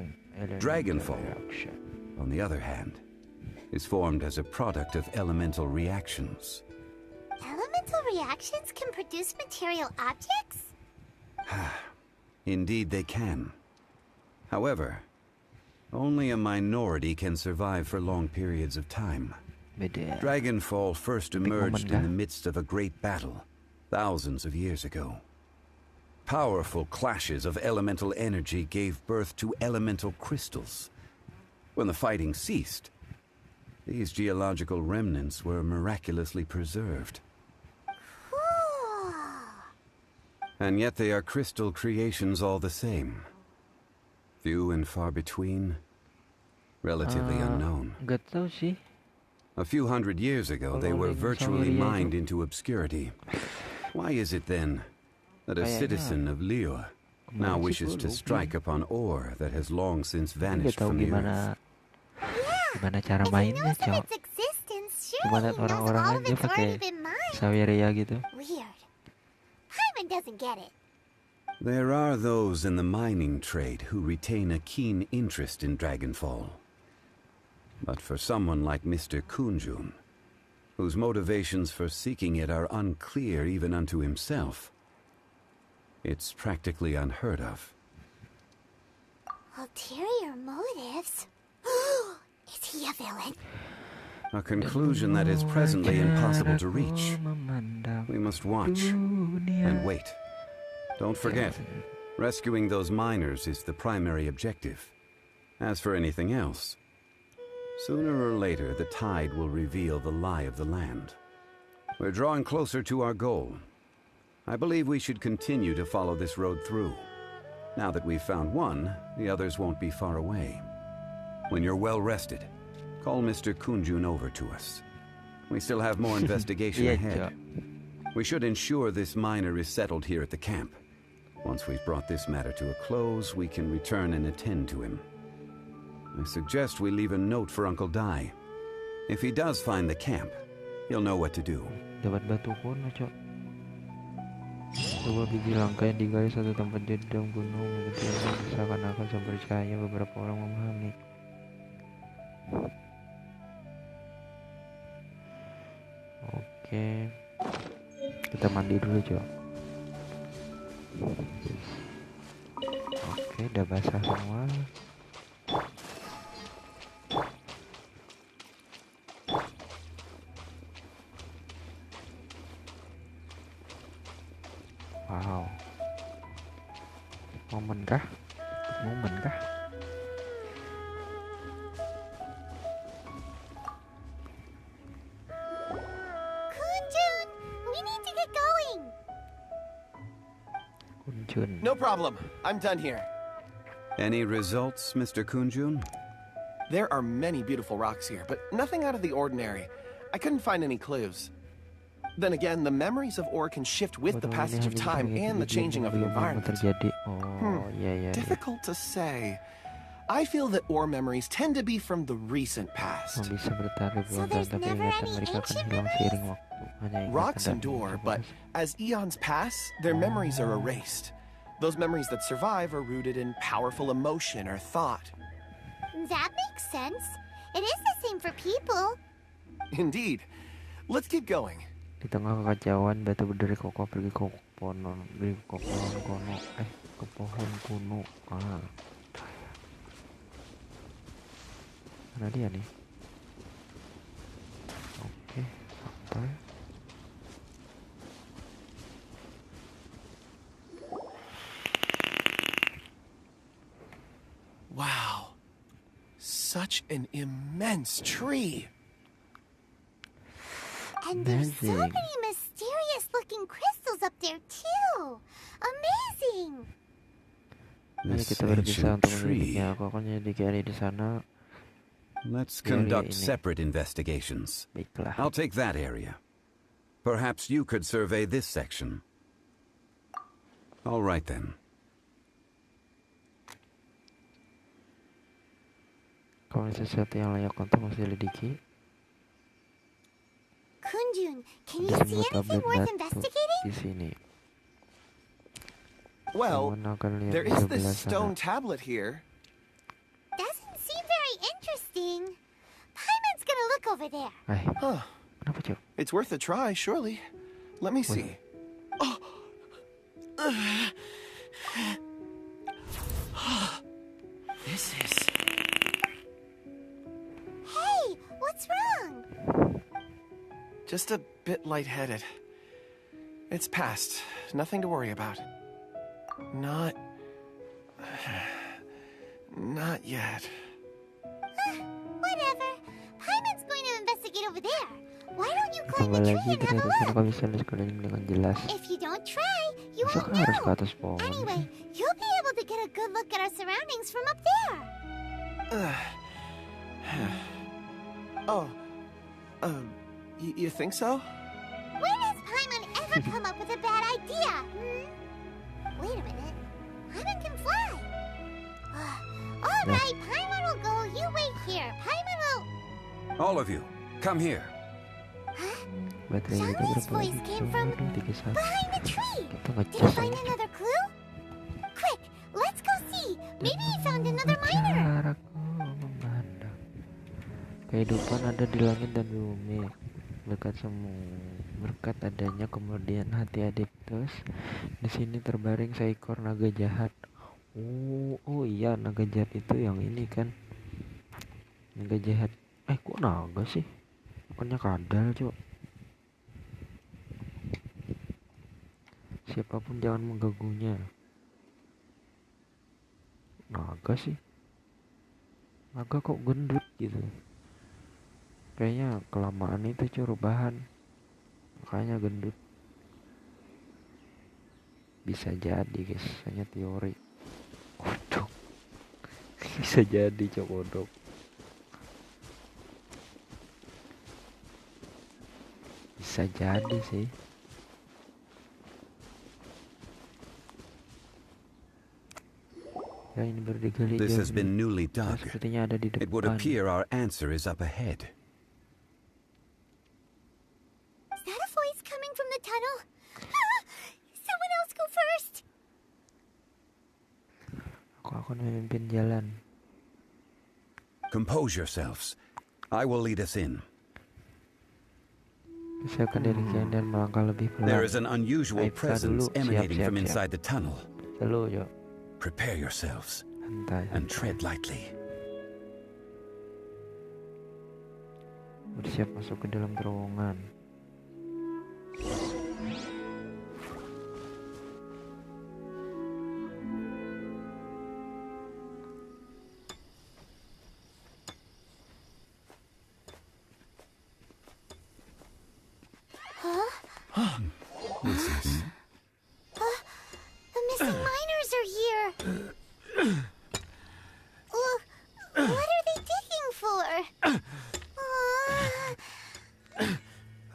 Dragonfall, on the other hand, is formed as a product of elemental reactions. Elemental reactions can produce material objects? Indeed they can. However, only a minority can survive for long periods of time. Dragonfall first emerged in the midst of a great battle, thousands of years ago. Powerful clashes of elemental energy gave birth to elemental crystals. When the fighting ceased, these geological remnants were miraculously preserved. And yet they are crystal creations all the same. Few and far between, relatively unknown. A few hundred years ago, they were virtually mined into obscurity. Why is it then that a citizen of Liyue now wishes to strike upon ore that has long since vanished from the earth? Gimana cara mainnya, Cok? Cuma lihat orang-orang aja pakai Sawerin gitu. Weird. Hyman doesn't get it. There are those in the mining trade who retain a keen interest in Dragonfall. But for someone like Mr. Kunjun, whose motivations for seeking it are unclear even unto himself, it's practically unheard of. Ulterior motives? Is he a villain? A conclusion that is presently impossible to reach. We must watch and wait. Don't forget, rescuing those miners is the primary objective. As for anything else, sooner or later the tide will reveal the lie of the land. We're drawing closer to our goal. I believe we should continue to follow this road through. Now that we've found one, the others won't be far away. When you're well rested, call Mr. Kunjun over to us. We still have more investigation ahead. We should ensure this miner is settled here at the camp. Once we've brought this matter to a close, we can return and attend to him. I suggest we leave a note for Uncle Dai. If he does find the camp, he'll know what to do. Dapat batu kuno, Cok. Coba biji langka yang digali satu tempat di dalam gunung kemudian seakan-akan sampai cahaya beberapa orang memahami. Oke, kita mandi dulu, Cok. Oke, udah basah semua. Wow, momen kah? Momen kah? Kunjun, we need to get going. Kunjun. No problem. I'm done here. Any results, Mr. Kunjun? There are many beautiful rocks here, but nothing out of the ordinary. I couldn't find any clues. Then again, the memories of ore can shift with the passage of time and the changing of the environment. Difficult to say. I feel that ore memories tend to be from the recent past. So there's never any ancient memories? Rocks endure, but as eons pass, their memories are erased. Those memories that survive are rooted in powerful emotion or thought. That makes sense. It is the same for people. Indeed. Let's keep going. Di tengah kekacauan, batu berdiri kokoh pergi ke pohon kuno. Ke pohon kuno. Mana dia nih? Oke, sampai. such an immense tree. And there's so many mysterious-looking crystals up there, too. Amazing! Ayo kita berpisah untuk menyelidiknya. Aku akan menyelidiki area di sana. Let's conduct separate investigations. Baiklah. I'll take that area. Perhaps you could survey this section. All right then. Kalau ada sesuatu yang layak untuk menyelidiki. Kunjun, can you Ada see sebuah anything tablet worth batu investigating? di sini. Well, Kamu akan lihat there di is sebelah this stone sana. tablet here. Doesn't seem very interesting. Paimon's gonna look over there. Huh. Kenapa, Cok? It's worth a try, surely. Let me see. Oh. This is... Hey, what's wrong? just a bit lightheaded. It's past. Nothing to worry about. Not yet. Whatever. Paimon's going to investigate over there. Why don't you climb Tambah the lagi tree and have ternyata a sana look? kau bisa lihat sekeliling dengan jelas. If you don't try, you Masa won't kau harus ke know. atas pohon? Anyway, you'll be able to get a good look at our surroundings from up there. You think so? When has Paimon ever come up with a bad idea? Wait a minute. Paimon can fly. All right, Paimon will go. You wait here. Paimon will... All of you, come here. Baterai kita Zhongli's berapa lagi? voice came from 2, 3, 1. behind the tree. Kita Did ngecas he find aja. another clue? Quick, let's go see. Maybe he found another miner. Caraku memandang. Kehidupan ada di langit dan bumi. Berkat adanya kemudian hati Adeptus. Di sini terbaring seekor naga jahat. Oh iya, naga jahat itu yang ini kan. Naga jahat. Kok naga sih? Bukannya kadal, Cok. Siapapun jangan mengganggunya. Naga sih. Naga kok gendut gitu. Kayaknya kelamaan itu curubahan. Makanya gendut. Bisa jadi guys, hanya teori. Kodok. Bisa jadi, Cok, kodok. Bisa jadi sih. Ya, ini baru digali. This has been newly dug. Sepertinya ada di depan. It would appear our answer is up ahead. Is that a voice coming from the tunnel? Someone else go first. Aku akan memimpin jalan. Compose yourselves. I will lead us in. Siapkan diri kalian dan melangkah lebih pelan. There is an unusual presence emanating from Siap. inside the tunnel. Halo, Cok. Prepare yourselves Santai. and tread lightly. Bersiap masuk ke dalam terowongan. The missing miners are here. What are they digging for?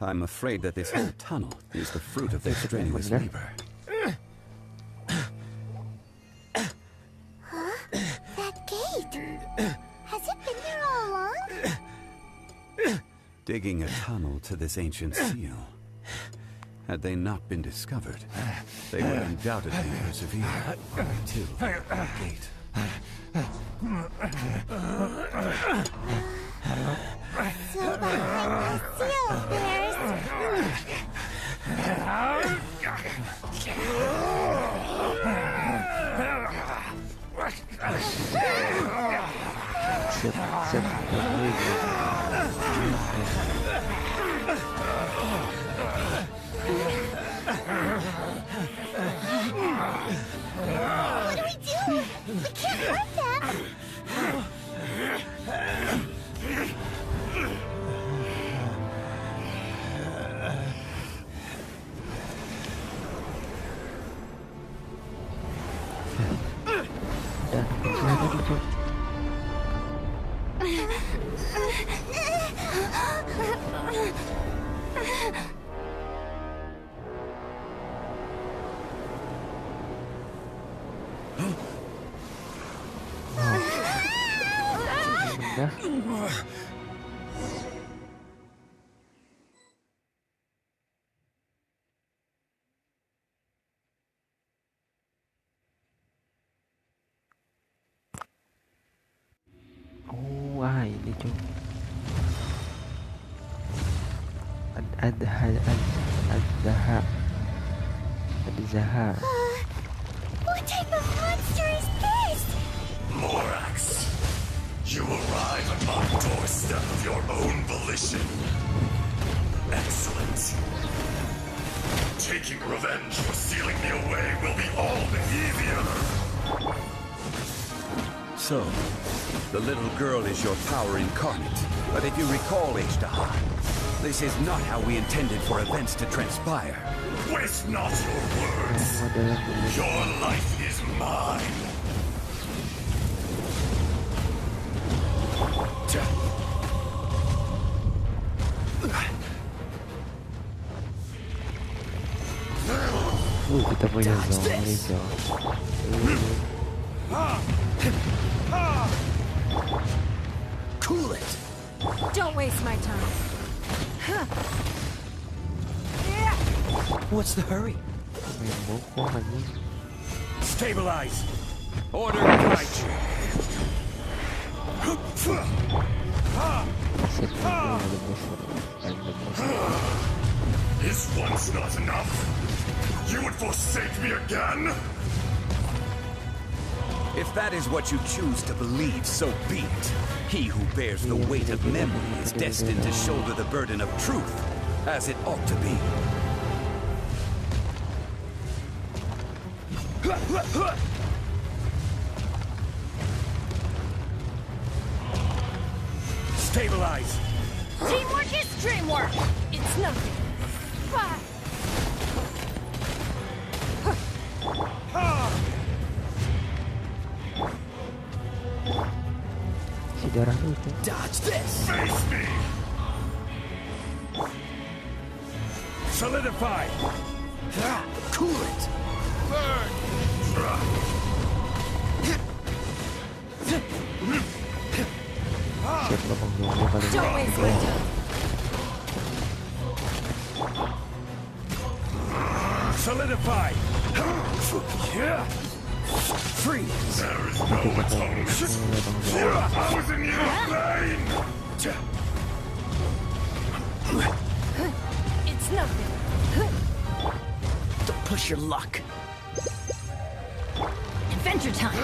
I'm afraid that this whole tunnel is the fruit of their strenuous labor. That gate. Has it been there all along? Digging a tunnel to this ancient seal. Had they not been discovered, they would undoubtedly persevere until the gate. So behind the seal, What do? We can't hurt them. Oh, ini cuy. Adzahar. What type of monster is this? Morax, you arrive at my doorstep of your own volition. Excellent. Taking revenge for stealing me away will be all the easier. So, the little girl is your power incarnate. But if you recall, H-Dahar, this is not how we intended for events to transpire. Waste not your words. Your life is mine. Kita punya Zhongli. Cool it. Don't waste my time. What's the hurry? Stabilize. Order guide you. Is once not enough? You would forsake me again? If that is what you choose to believe, so be it. He who bears the weight of memory is destined to shoulder the burden of truth, as it ought to be. Stabilize! Teamwork is dreamwork. It's nothing. Dodge this! Face me! Solidify! Cool it! Burn! Don't waste my time. Solidify! There Freeze! is no atonement for 1,000 years of pain! It's nothing. Don't push your luck. Adventure time.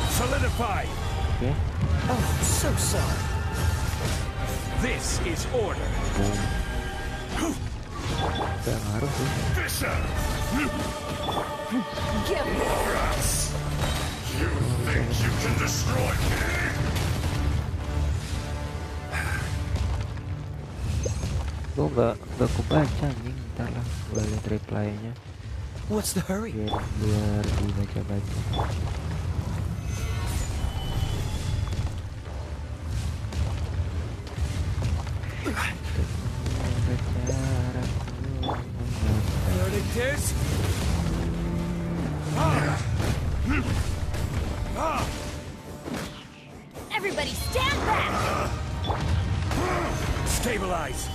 Solidify! Oh, so sorry. This is order. Fisher! Give me. Morax! You think you can destroy me? Gue nggak kebaca anjing, ntar lah gue liat reply-nya. What's the hurry? Biar dibaca-baca. Everybody stand back. Stabilize!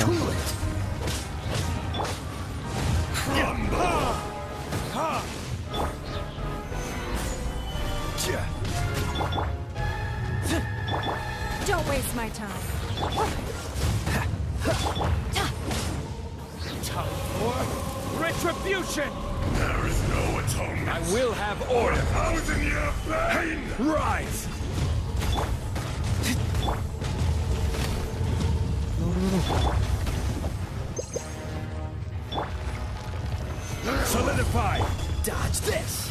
Cool it! Don't waste my time. Time for retribution! There is no atonement. I will have order! 1,000-year pain! Rise! Solidify! Dodge this!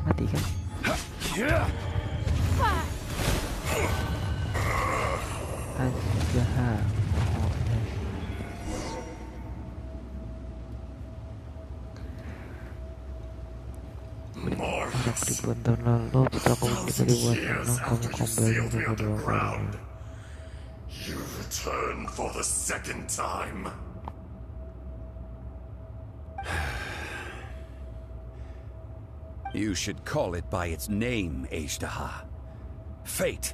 Mati kan? Adzahar. Ribuan tahun lalu setelah kamu meninggal ribuan tahun kamu kembali ke kedua kalinya. You return for the second time. You should call it by its name, Ajdaha. Fate.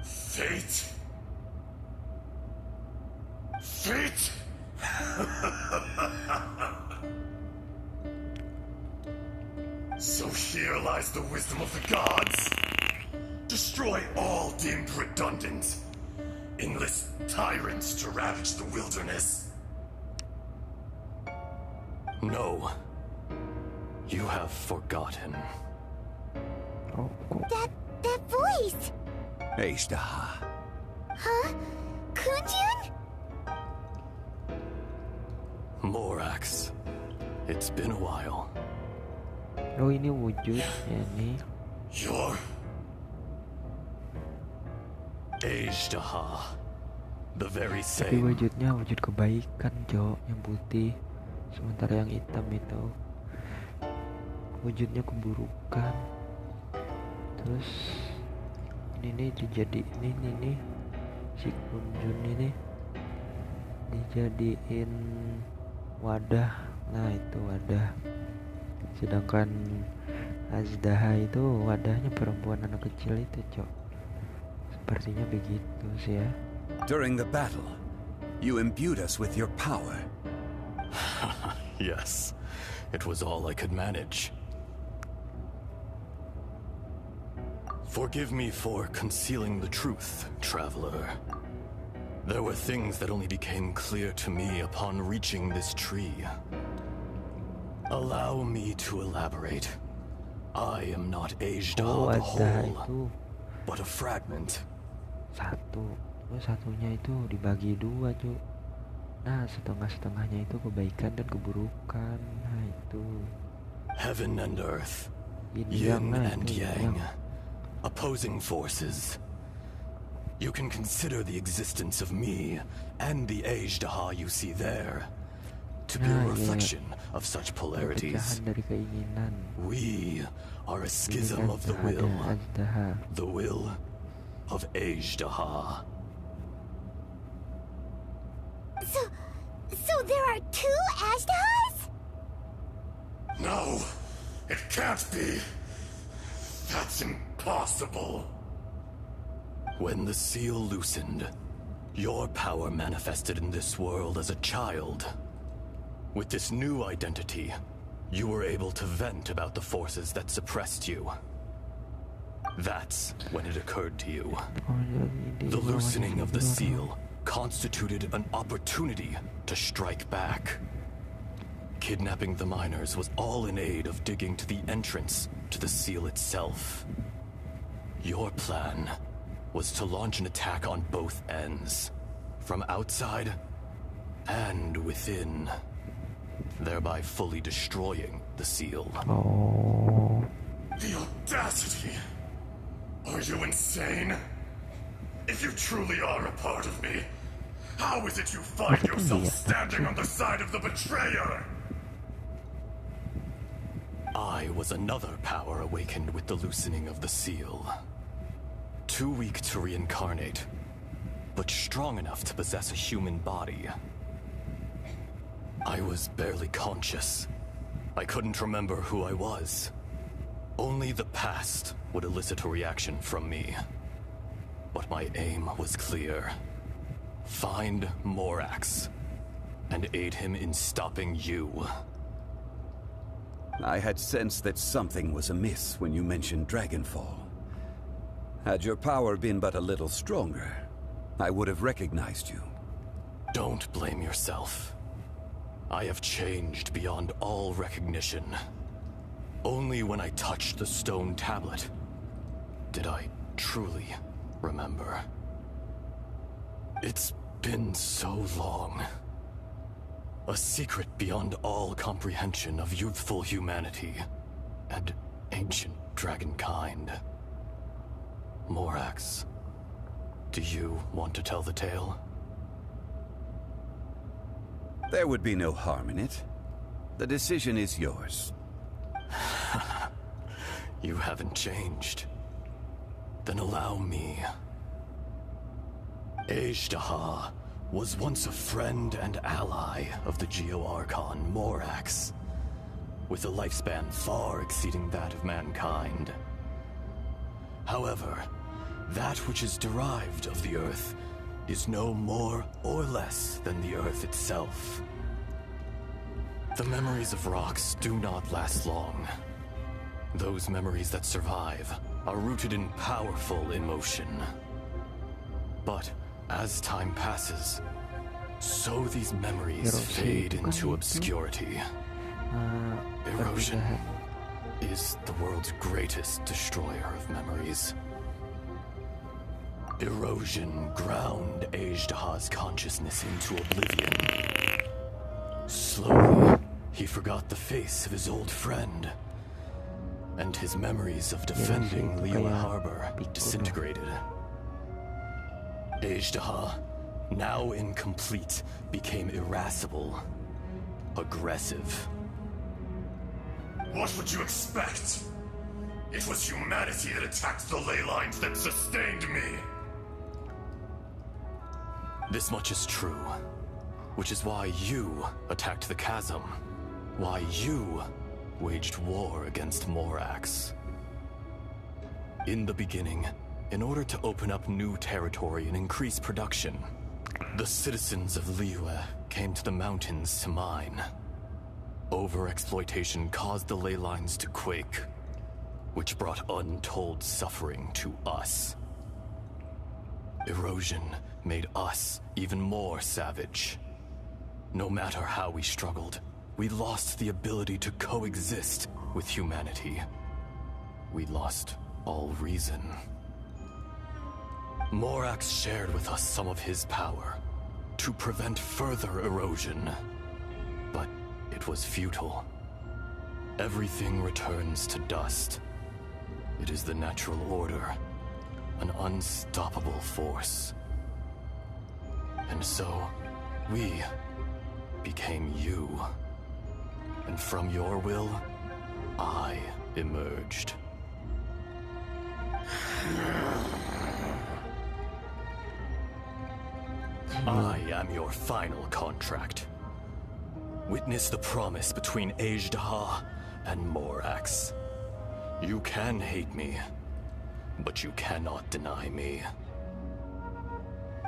Fate? Fate? So here lies the wisdom of the gods. Destroy all deemed redundant. Enlist tyrants to ravage the wilderness. No. You have forgotten. That voice! Ajdaha. Huh? Kunjun? Morax. It's been a while. Oh, ini wujudnya nih. You're Ajdaha. The very Tapi same. wujudnya wujud kebaikan, Jo, yang putih. Sementara yang hitam itu wujudnya keburukan. Terus ini nih dijadiin ini si Kunjun ini dijadiin wadah. Nah, itu wadah. Sedangkan Ajdaha itu wadahnya perempuan anak kecil itu, Cok. Sepertinya begitu sih ya. During the battle, you imbued us with your power. Yes, it was all I could manage. Forgive me for concealing the truth, traveler. There were things that only became clear to me upon reaching this tree. Allow me to elaborate. I am not Ajdaha the whole, but a fragment. Satunya itu dibagi dua, Cuk. Nah, setengah-setengahnya itu kebaikan dan keburukan. Nah, itu Heaven and earth, yin and yang, opposing forces. You can consider the existence of me and the Ajdaha you see there to be a reflection of such polarities. We are a schism of the will of Ajdaha. So there are two Ajdahas? No, it can't be. That's impossible. When the seal loosened, your power manifested in this world as a child. With this new identity, you were able to vent about the forces that suppressed you. That's when it occurred to you. The loosening of the seal constituted an opportunity to strike back. Kidnapping the miners was all in aid of digging to the entrance to the seal itself. Your plan was to launch an attack on both ends, from outside and within, thereby fully destroying the seal. The audacity! Are you insane? If you truly are a part of me, how is it you find yourself standing on the side of the betrayer? I was another power awakened with the loosening of the seal. Too weak to reincarnate, but strong enough to possess a human body. I was barely conscious. I couldn't remember who I was. Only the past would elicit a reaction from me. But my aim was clear. Find Morax and aid him in stopping you. I had sensed that something was amiss when you mentioned Dragonfall. Had your power been but a little stronger, I would have recognized you. Don't blame yourself. I have changed beyond all recognition. Only when I touched the stone tablet did I truly remember. It's been so long. A secret beyond all comprehension of youthful humanity and ancient dragonkind. Morax, do you want to tell the tale? There would be no harm in it. The decision is yours. You haven't changed. Then allow me. Ejdaha was once a friend and ally of the Geo-Archon Morax, with a lifespan far exceeding that of mankind. However, that which is derived of the Earth is no more or less than the Earth itself. The memories of rocks do not last long. Those memories that survive are rooted in powerful emotion. But as time passes, so these memories fade into obscurity. Erosion is the world's greatest destroyer of memories. Erosion ground Ejdaha's consciousness into oblivion. Slowly, he forgot the face of his old friend, and his memories of defending Liyue Harbor disintegrated. Ejdaha, now incomplete, became irascible, aggressive. What would you expect? It was humanity that attacked the ley lines that sustained me. This much is true, which is why you attacked the chasm, why you waged war against Morax. In the beginning, in order to open up new territory and increase production, the citizens of Liyue came to the mountains to mine. Overexploitation caused the ley lines to quake, which brought untold suffering to us. Erosion made us even more savage. No matter how we struggled, we lost the ability to coexist with humanity. We lost all reason. Morax shared with us some of his power to prevent further erosion, but it was futile. Everything returns to dust. It is the natural order, an unstoppable force. And so, we became you. And from your will, I emerged. I am your final contract. Witness the promise between Ejdaha and Morax. You can hate me, but you cannot deny me.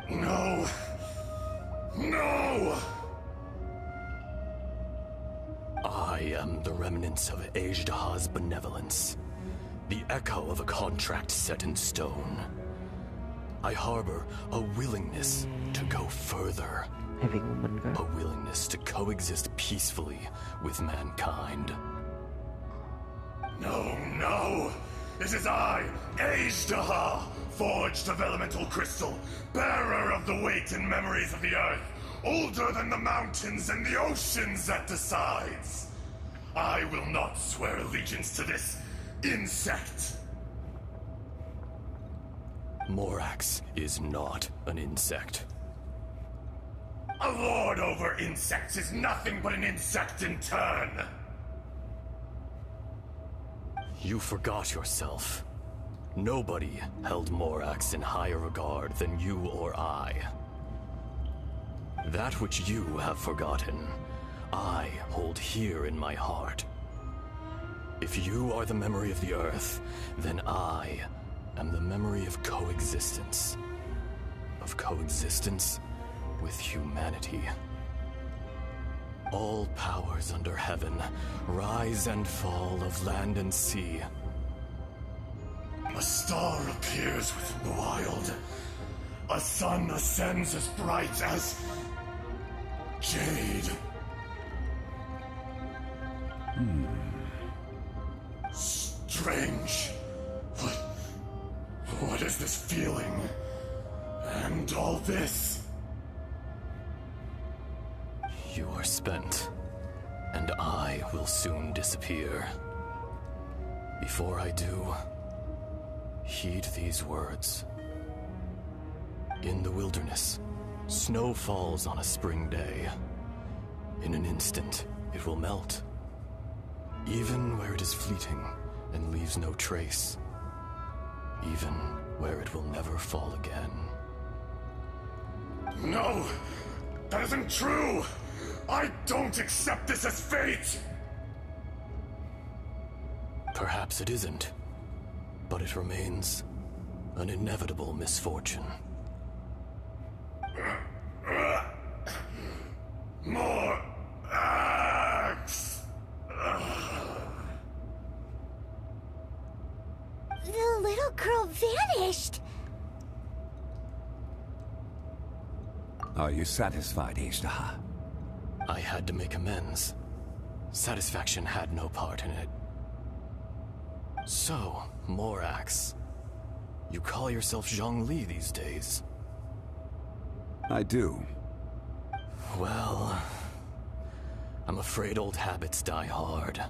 No! No! I am the remnants of Ejdaha's benevolence, the echo of a contract set in stone. I harbor a willingness to go further. A willingness to coexist peacefully with mankind. No, no! It is I, Ejdaha, forged of elemental crystal, bearer of the weight and memories of the earth, older than the mountains and the oceans that decides. I will not swear allegiance to this insect. Morax is not an insect. A lord over insects is nothing but an insect in turn. You forgot yourself. Nobody held Morax in higher regard than you or I. That which you have forgotten, I hold here in my heart. If you are the memory of the Earth, then I am the memory of coexistence. Of coexistence with humanity. All powers under heaven, rise and fall of land and sea. A star appears within the wild. A sun ascends as bright as jade. Strange. What is this feeling? And all this? You are spent, and I will soon disappear. Before I do, heed these words. In the wilderness, snow falls on a spring day. In an instant, it will melt. Even where it is fleeting and leaves no trace. Even where it will never fall again. No! That isn't true! I don't accept this as fate! Perhaps it isn't, but it remains an inevitable misfortune. More axe! The little girl vanished! Are you satisfied, Ishtaha? I had to make amends. Satisfaction had no part in it. So, Morax, you call yourself Zhongli these days? I do. Well, I'm afraid old habits die hard.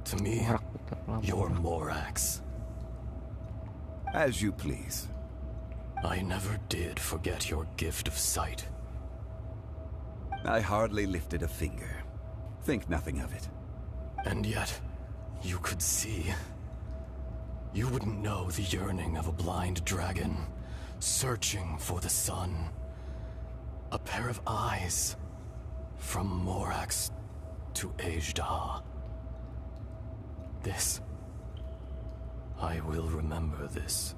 To me, you're Morax. As you please. I never did forget your gift of sight. I hardly lifted a finger. Think nothing of it. And yet, you could see. You wouldn't know the yearning of a blind dragon, searching for the sun. A pair of eyes, from Morax to Ejdah. This. I will remember this.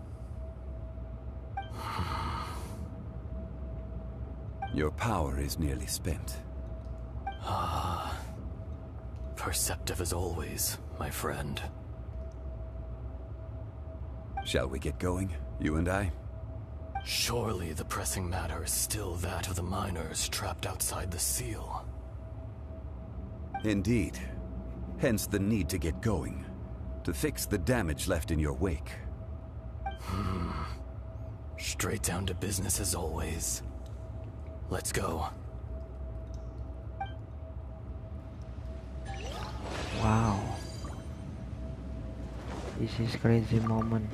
Your power is nearly spent. Ah. Perceptive as always, my friend. Shall we get going, you and I? Surely the pressing matter is still that of the miners trapped outside the seal. Indeed. Hence the need to get going. To fix the damage left in your wake. Straight down to business as always. Let's go. Wow. This is crazy moment.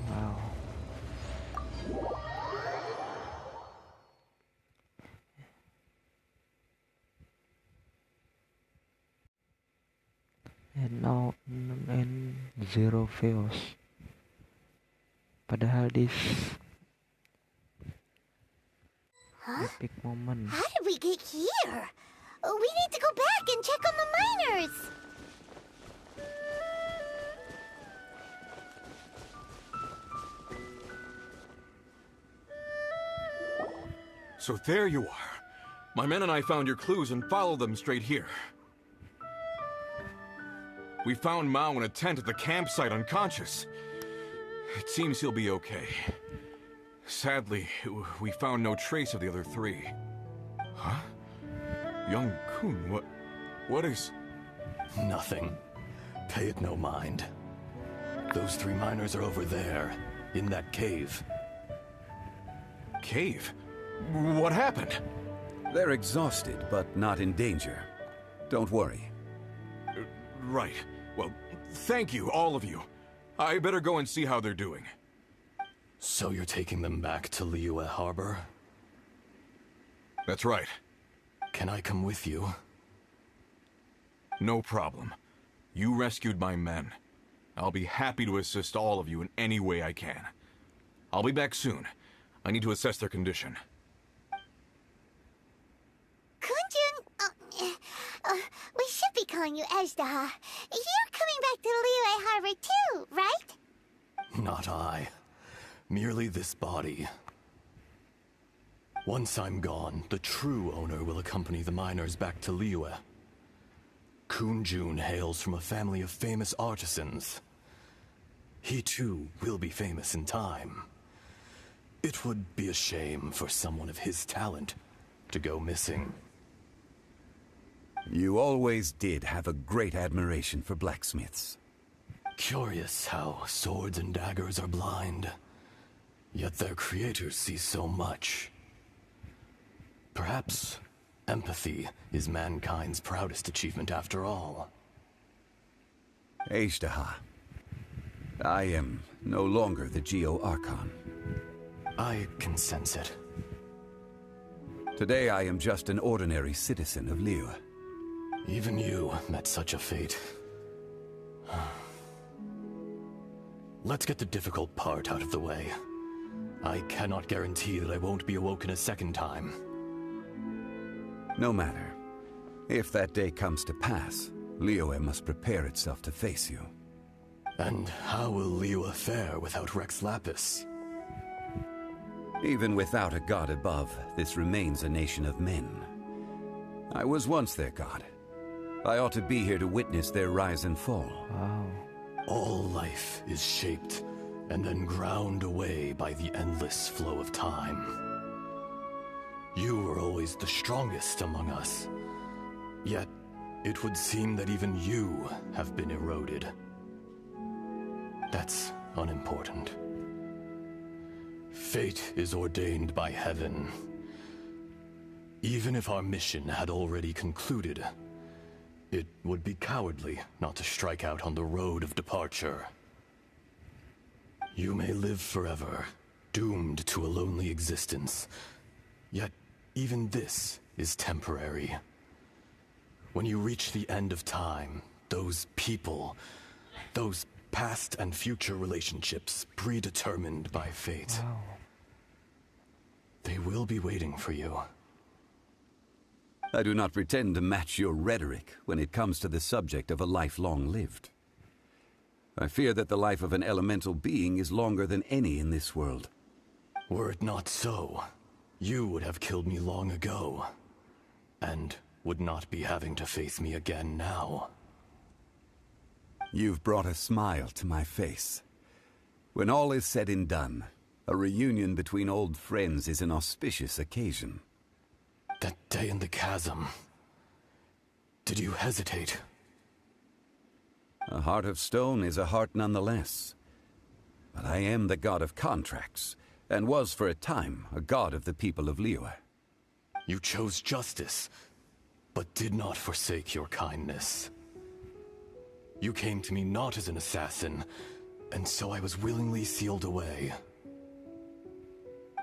Wow. And now and zero fails. Padahal this epic moment. How did we get here? We need to go back and check on the miners! So there you are. My men and I found your clues and followed them straight here. We found Mao in a tent at the campsite unconscious. It seems he'll be okay. Sadly, we found no trace of the other three. Huh? Young Kun, what is... Nothing. Pay it no mind. Those three miners are over there, in that cave. Cave? What happened? They're exhausted, but not in danger. Don't worry. Right. Well, thank you, all of you. I better go and see how they're doing. So you're taking them back to Liyue Harbor? That's right. Can I come with you? No problem. You rescued my men. I'll be happy to assist all of you in any way I can. I'll be back soon. I need to assess their condition. Kunjun, we should be calling you Ejdah. You're coming back to Liyue Harbor too, right? Not I. Merely this body. Once I'm gone, the true owner will accompany the miners back to Liyue. Kunjun hails from a family of famous artisans. He too will be famous in time. It would be a shame for someone of his talent to go missing. You always did have a great admiration for blacksmiths. Curious how swords and daggers are blind, yet their creators see so much. Perhaps empathy is mankind's proudest achievement after all. Ejdah, I am no longer the Geo Archon. I can sense it. Today I am just an ordinary citizen of Liyue. Even you met such a fate. Let's get the difficult part out of the way. I cannot guarantee that I won't be awoken a second time. No matter. If that day comes to pass, Liyue must prepare itself to face you. And how will Liyue fare without Rex Lapis? Even without a god above, this remains a nation of men. I was once their god. I ought to be here to witness their rise and fall. Wow. All life is shaped and then ground away by the endless flow of time. You were always the strongest among us. Yet, it would seem that even you have been eroded. That's unimportant. Fate is ordained by heaven. Even if our mission had already concluded, it would be cowardly not to strike out on the road of departure. You may live forever, doomed to a lonely existence. Yet, even this is temporary. When you reach the end of time, those people, those past and future relationships predetermined by fate, Wow. they will be waiting for you. I do not pretend to match your rhetoric when it comes to the subject of a life long lived. I fear that the life of an elemental being is longer than any in this world. Were it not so, you would have killed me long ago, and would not be having to face me again now. You've brought a smile to my face. When all is said and done, a reunion between old friends is an auspicious occasion. That day in the chasm, did you hesitate? A heart of stone is a heart nonetheless. But I am the god of contracts, and was for a time a god of the people of Liyue. You chose justice, but did not forsake your kindness. You came to me not as an assassin, and so I was willingly sealed away.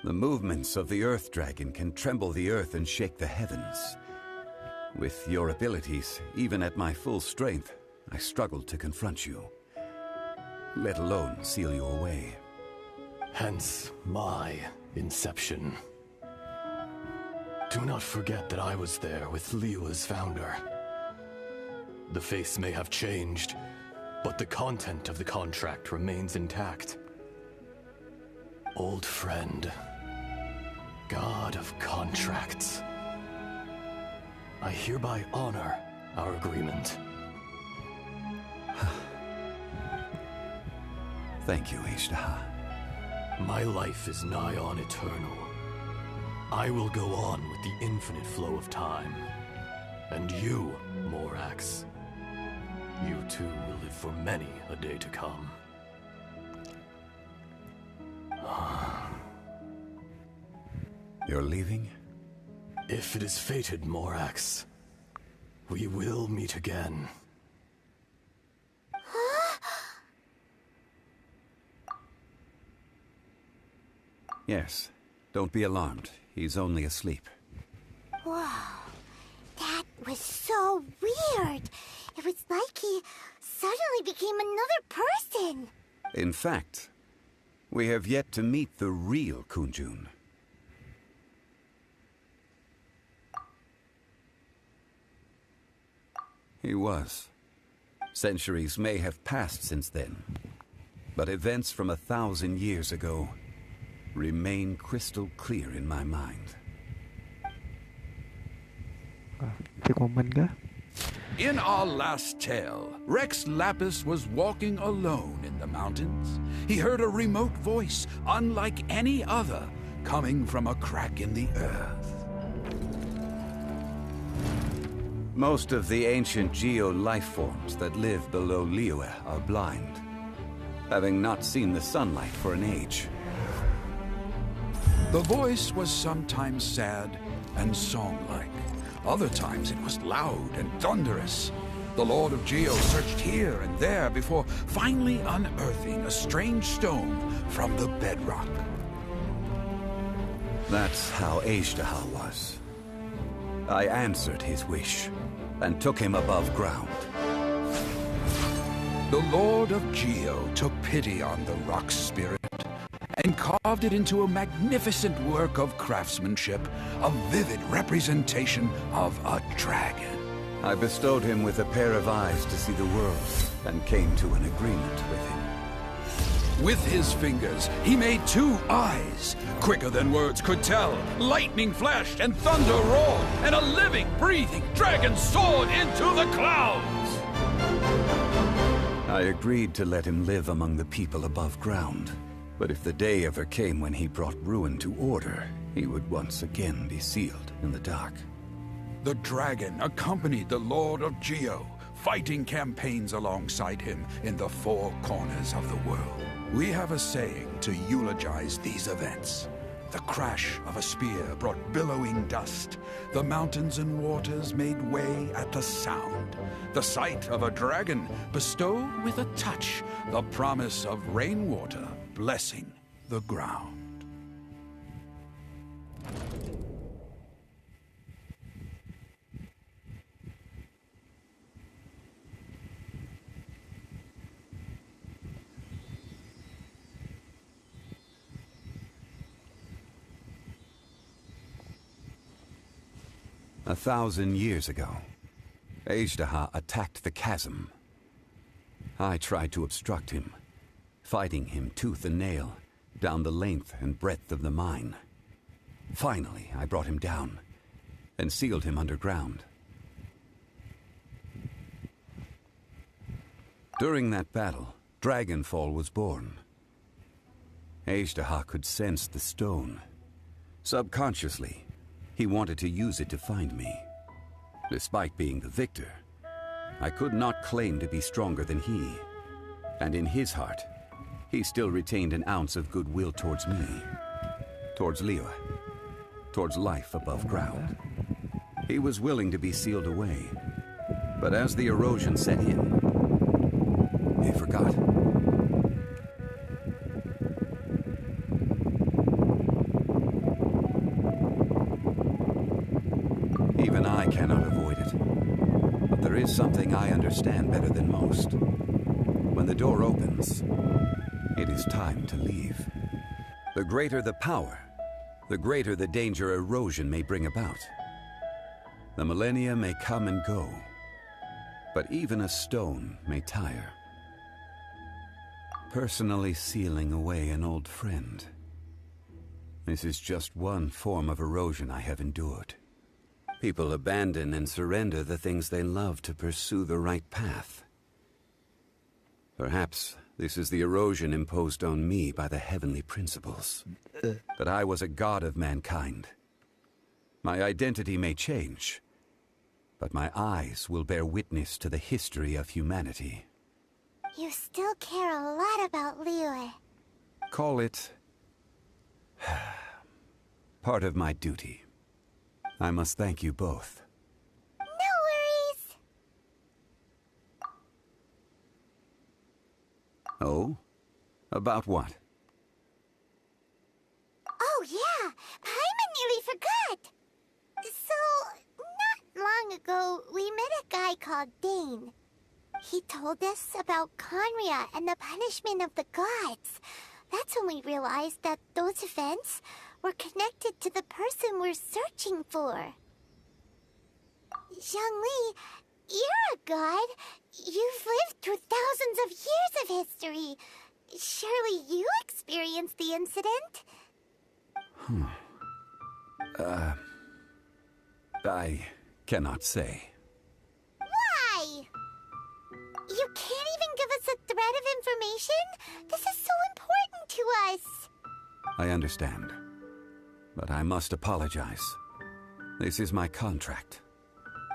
The movements of the Earth Dragon can tremble the earth and shake the heavens. With your abilities, even at my full strength, I struggled to confront you, let alone seal you away. Hence my inception. Do not forget that I was there with Liyue's founder. The face may have changed, but the content of the contract remains intact. Old friend, god of contracts, I hereby honor our agreement. Thank you, Ishtaha. My life is nigh on eternal. I will go on with the infinite flow of time. And you, Morax, you too will live for many a day to come. You're leaving? If it is fated, Morax, we will meet again. Yes. Don't be alarmed. He's only asleep. Whoa. That was so weird. It was like he suddenly became another person. In fact, we have yet to meet the real Kunjun. He was. Centuries may have passed since then, but events from 1,000 years ago remain crystal clear in my mind. In our last tale, Rex Lapis was walking alone in the mountains. He heard a remote voice, unlike any other, coming from a crack in the earth. Most of the ancient geo-life-forms that live below Liyue are blind, having not seen the sunlight for an age. The voice was sometimes sad and song-like. Other times it was loud and thunderous. The Lord of Geo searched here and there before finally unearthing a strange stone from the bedrock. That's how Ishtaha was. I answered his wish and took him above ground. The Lord of Geo took pity on the rock spirit and carved it into a magnificent work of craftsmanship, a vivid representation of a dragon. I bestowed him with a pair of eyes to see the world and came to an agreement with him. With his fingers, he made 2 eyes, quicker than words could tell. Lightning flashed and thunder roared, and a living, breathing dragon soared into the clouds. I agreed to let him live among the people above ground. But if the day ever came when he brought ruin to order, he would once again be sealed in the dark. The dragon accompanied the Lord of Geo, fighting campaigns alongside him in the 4 corners of the world. We have a saying to eulogize these events. The crash of a spear brought billowing dust. The mountains and waters made way at the sound. The sight of a dragon bestowed with a touch the promise of rainwater blessing the ground. A 1,000 years ago, Azhdaha attacked the chasm. I tried to obstruct him, fighting him tooth and nail down the length and breadth of the mine. Finally, I brought him down and sealed him underground. During that battle, Dragonfall was born. Azhdaha could sense the stone. Subconsciously, he wanted to use it to find me. Despite being the victor, I could not claim to be stronger than he. And in his heart, he still retained an ounce of goodwill towards me, towards Liyue, towards life above ground. He was willing to be sealed away, but as the erosion set in, he forgot. Even I cannot avoid it. But there is something I understand better than most. When the door opens, it is time to leave. The greater the power, the greater the danger erosion may bring about. The millennia may come and go, but even a stone may tire. Personally sealing away an old friend. This is just one form of erosion I have endured. People abandon and surrender the things they love to pursue the right path. Perhaps this is the erosion imposed on me by the heavenly principles. But I was a god of mankind. My identity may change, but my eyes will bear witness to the history of humanity. You still care a lot about Liyue. Call it part of my duty. I must thank you both. No worries. Oh? About what? Oh yeah, Paimon nearly forgot. So, not long ago, we met a guy called Dane. He told us about Conria and the punishment of the gods. That's when we realized that those events were connected to the person we're searching for. Zhongli, you're a god. You've lived through thousands of years of history. Surely you experienced the incident? I cannot say. Why? You can't even give us a thread of information? This is so important to us. I understand. But I must apologize. This is my contract.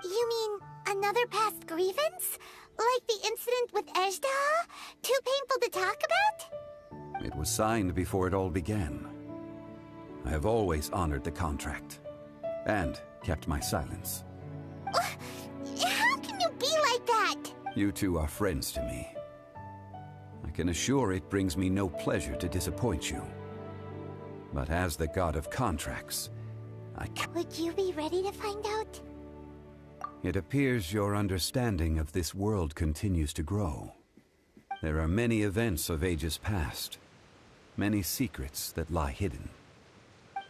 You mean another past grievance? Like the incident with Azhdaha? Too painful to talk about? It was signed before it all began. I have always honored the contract. And kept my silence. How can you be like that? You two are friends to me. I can assure it brings me no pleasure to disappoint you. But as the god of contracts, Would you be ready to find out? It appears your understanding of this world continues to grow. There are many events of ages past, many secrets that lie hidden.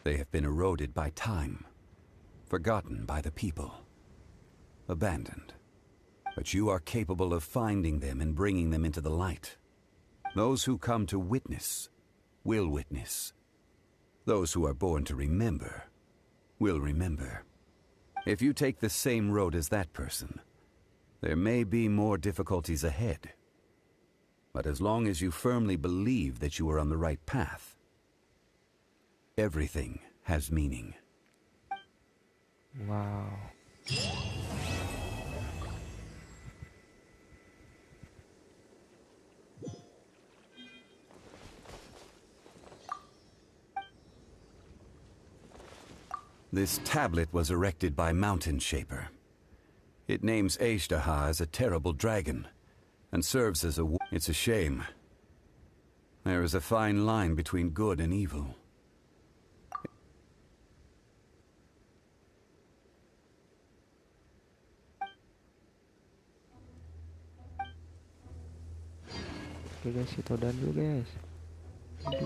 They have been eroded by time, forgotten by the people, abandoned. But you are capable of finding them and bringing them into the light. Those who come to witness will witness. Those who are born to remember will remember. If you take the same road as that person, there may be more difficulties ahead. But as long as you firmly believe that you are on the right path, everything has meaning. Wow. This tablet was erected by Mountain Shaper. It names Ashtaha as a terrible dragon, and serves as a... It's a shame. There is a fine line between good and evil. Oke guys, itu udah dulu guys.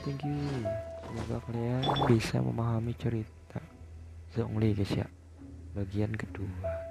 Thank you. Semoga kalian bisa memahami cerita Zhongli guys ya, bagian kedua.